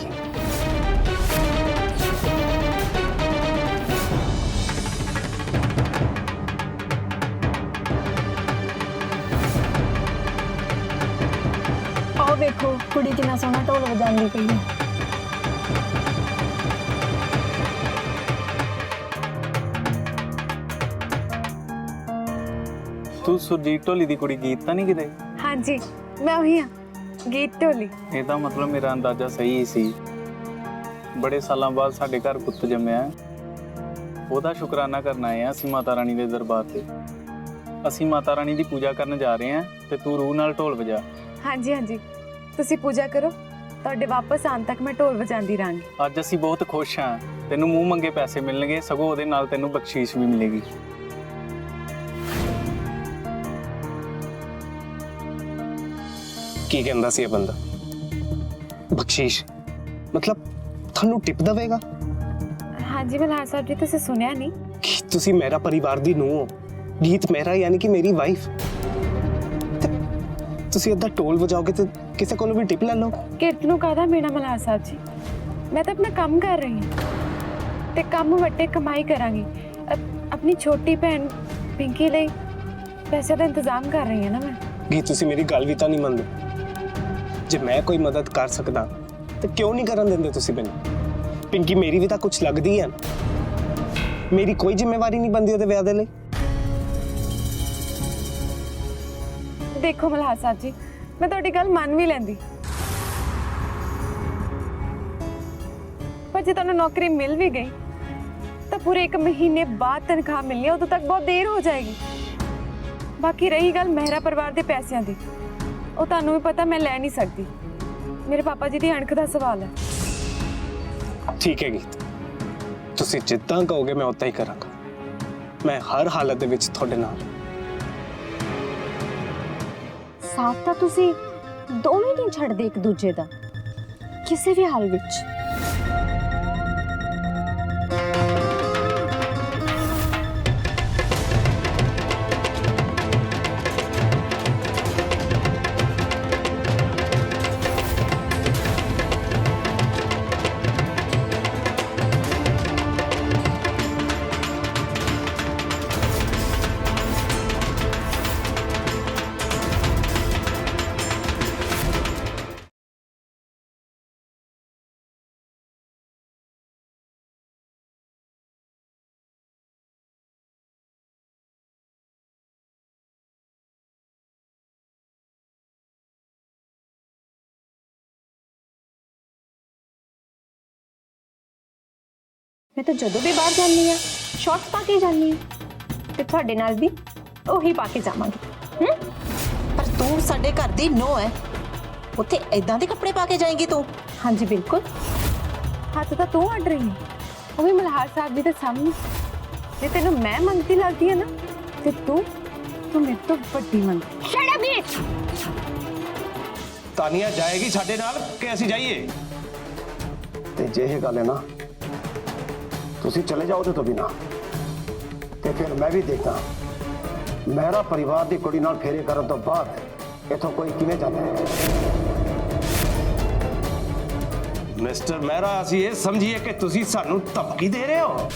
आओ देखो कुड़ी कितना सोहना ढोल वजांदी पई है। ਤੂੰ ਸੁਰਜੀਤ ਢੋਲੀ ਦੀ ਕੁੜੀ ਗੀਤ ਤਾਂ ਨਹੀਂ ਕਿਤੇ? हाँ जी, मैं वही हाँ, गीत ढोली। ਇਹਦਾ ਮਤਲਬ ਮੇਰਾ ਅੰਦਾਜ਼ਾ ਸਹੀ ਸੀ। ਬੜੇ ਸਾਲਾਂ ਬਾਅਦ ਸਾਡੇ ਘਰ ਪੁੱਤ ਜੰਮਿਆ ਹੈ। ਉਹਦਾ ਸ਼ੁਕਰਾਨਾ ਕਰਨ ਆਏ ਆ ਅਸੀਂ ਮਾਤਾ ਰਾਣੀ ਦੇ ਦਰਬਾਰ ਤੇ। ਅਸੀਂ ਮਾਤਾ ਰਾਣੀ ਦੀ ਪੂਜਾ ਕਰਨ ਜਾ ਰਹੇ ਹਾਂ ਤੇ ਤੂੰ ਰੂਹ ਨਾਲ ਢੋਲ ਵਜਾ। हाँ जी हाँ जी, ਤੁਸੀਂ ਪੂਜਾ ਕਰੋ, ਤੁਹਾਡੇ ਵਾਪਸ ਆਉਣ ਤੱਕ ਮੈਂ ਢੋਲ ਵਜਾਉਂਦੀ ਰਹਾਂਗੀ। ਅੱਜ ਅਸੀਂ ਬਹੁਤ ਖੁਸ਼ ਹਾਂ। ਤੈਨੂੰ ਮੂੰਹ ਮੰਗੇ ਪੈਸੇ ਮਿਲਣਗੇ, ਸਗੋਂ ਉਹਦੇ ਨਾਲ ਤੈਨੂੰ ਬਖਸ਼ੀਸ਼ ਵੀ ਮਿਲੇਗੀ। ਕੀ ਕਹਿੰਦਾ ਸੀ ਇਹ ਬੰਦਾ? ਬਖਸ਼ੀਸ਼ ਮਤਲਬ ਤੁਹਾਨੂੰ ਟਿਪ ਦੇਵੇਗਾ? हाँ जी मल्हार साहब जी, ਤੁਸੀਂ ਸੁਣਿਆ ਨਹੀਂ? ਕਿ ਤੁਸੀਂ ਮੇਰਾ ਪਰਿਵਾਰ ਦੀ ਨੂੰਹ ਹੋ, ਗੀਤ ਮੇਰਾ ਯਾਨੀ ਕਿ ਮੇਰੀ ਵਾਈਫ। ਤੁਸੀਂ ਅੱਧਾ ਢੋਲ ਵਜਾਓਗੇ ਤੇ ਕਿਸੇ ਕੋਲੋਂ ਵੀ ਟਿਪ ਲੈ ਲਓ। ਕਿਰਤ ਨੂੰ ਕਾਹਦਾ ਮੇਣਾ ਮल्हार साहब जी? ਮੈਂ ਤਾਂ ਆਪਣਾ ਕੰਮ ਕਰ ਰਹੀ ਹਾਂ ਤੇ ਕੰਮ ਵੱਟੇ ਕਮਾਈ ਕਰਾਂਗੀ। ਆਪਣੀ ਛੋਟੀ ਭੈਣ ਪਿੰਕੀ ਲਈ ਪੈਸੇ ਦਾ ਇੰਤਜ਼ਾਮ ਕਰ ਰਹੀ ਹਾਂ ਨਾ ਮੈਂ। ਗੀਤ ਤੁਸੀਂ ਮੇਰੀ ਗੱਲ ਵੀ ਤਾਂ ਨਹੀਂ ਮੰਨਦੇ। ਜੇ ਮੈਂ ਕੋਈ ਮਦਦ ਕਰ ਸਕਦਾ ਤੇ ਕਿਉਂ ਨਹੀਂ ਕਰਨ ਦਿੰਦੇ ਤੁਸੀਂ ਮੈਨੂੰ? ਪਿੰਕੀ ਮੇਰੀ ਵੀ ਤਾਂ ਕੁਝ ਲੱਗਦੀ ਹੈ। ਮੇਰੀ ਕੋਈ ਜ਼ਿੰਮੇਵਾਰੀ ਨਹੀਂ ਬਣਦੀ ਉਹਦੇ ਵਿਆਹ ਦੇ ਲਈ। ਦੇਖੋ ਮल्हार साहब जी, ਮੈਂ ਤੁਹਾਡੀ ਗੱਲ ਮੰਨ ਵੀ ਲੈਂਦੀ, ਪਰ ਜੇ ਤੁਹਾਨੂੰ ਨੌਕਰੀ ਮਿਲ ਵੀ ਗਈ ਤਾਂ ਪੂਰੇ 1 ਮਹੀਨੇ ਬਾਅਦ ਤਨਖਾਹ ਮਿਲਣੀ ਹੈ, ਉਦੋਂ ਤੱਕ ਬਹੁਤ ਦੇਰ ਹੋ ਜਾਏਗੀ। ਬਾਕੀ ਰਹੀ ਗੱਲ ਮਹਿਰਾ ਪਰਿਵਾਰ ਦੇ ਪੈਸਿਆਂ ਦੀ, ਉਹ ਤੁਹਾਨੂੰ ਵੀ ਪਤਾ ਮੈਂ ਲੈ ਨਹੀਂ ਸਕਦੀ। ਮੇਰੇ ਪਾਪਾ ਜੀ ਦੀ ਅਣਖ ਦਾ ਸਵਾਲ ਹੈ। ਠੀਕ ਹੈ ਗੀਤ, ਤੁਸੀਂ ਜਿੱਦਾਂ ਕਹੋਗੇ ਮੈਂ ਉਦਾਂ ਹੀ ਕਰਾਂਗਾ। ਮੈਂ ਹਰ ਹਾਲਤ ਦੇ ਵਿੱਚ ਤੁਹਾਡੇ ਨਾਲ। ਸਾਥ ਤਾਂ ਤੁਸੀਂ ਦੋਵੇਂ ਨਹੀਂ ਛੱਡਦੇ ਇੱਕ ਦੂਜੇ ਦਾ ਕਿਸੇ ਵੀ ਹਾਲ ਵਿੱਚ। मैं तो जदों भी बाहर जानी हाँ शॉर्ट्स पा के जानी हाँ ते तुहाडे नाल भी ਉਹੀ पा के जावांगी। पर तू साडे घर दी नो है, उत्थे इदां दे कपड़े पा के जाएंगी तू? हाँ जी बिल्कुल। हथ तो तू अड़ रही है, वो भी मल्हार साहब भी तो सामने। जे तेनों मैं मंगती लगती है ना ते तू मेरे तो बड़ी मंगती। शट अप गीत। ਤਾਨੀਆ ਜਾਏਗੀ ਸਾਡੇ ਨਾਲ ਕਿ ਅਸੀਂ ਜਾਈਏ? ਤੇ ਜੇ ਇਹ ਗੱਲ ਹੈ ਨਾ ਤੁਸੀਂ ਚਲੇ ਜਾਓ ਉਹਦੇ ਤੋਂ ਬਿਨਾ ਤੇ ਫਿਰ ਮੈਂ ਵੀ ਦੇਖਦਾ ਮੇਰਾ ਪਰਿਵਾਰ ਦੀ ਕੁੜੀ ਨਾਲ ਫੇਰੇ ਕਰਨ ਤੋਂ ਬਾਅਦ ਇਥੋਂ ਕੋਈ ਕਿਵੇਂ ਜਾਂਦਾ ਹੈ। ਮਿਸਟਰ ਮਹਿਰਾ ਅਸੀਂ ਇਹ ਸਮਝੀਏ ਕਿ ਤੁਸੀਂ ਸਾਨੂੰ ਧਮਕੀ ਦੇ ਰਹੇ ਹੋ।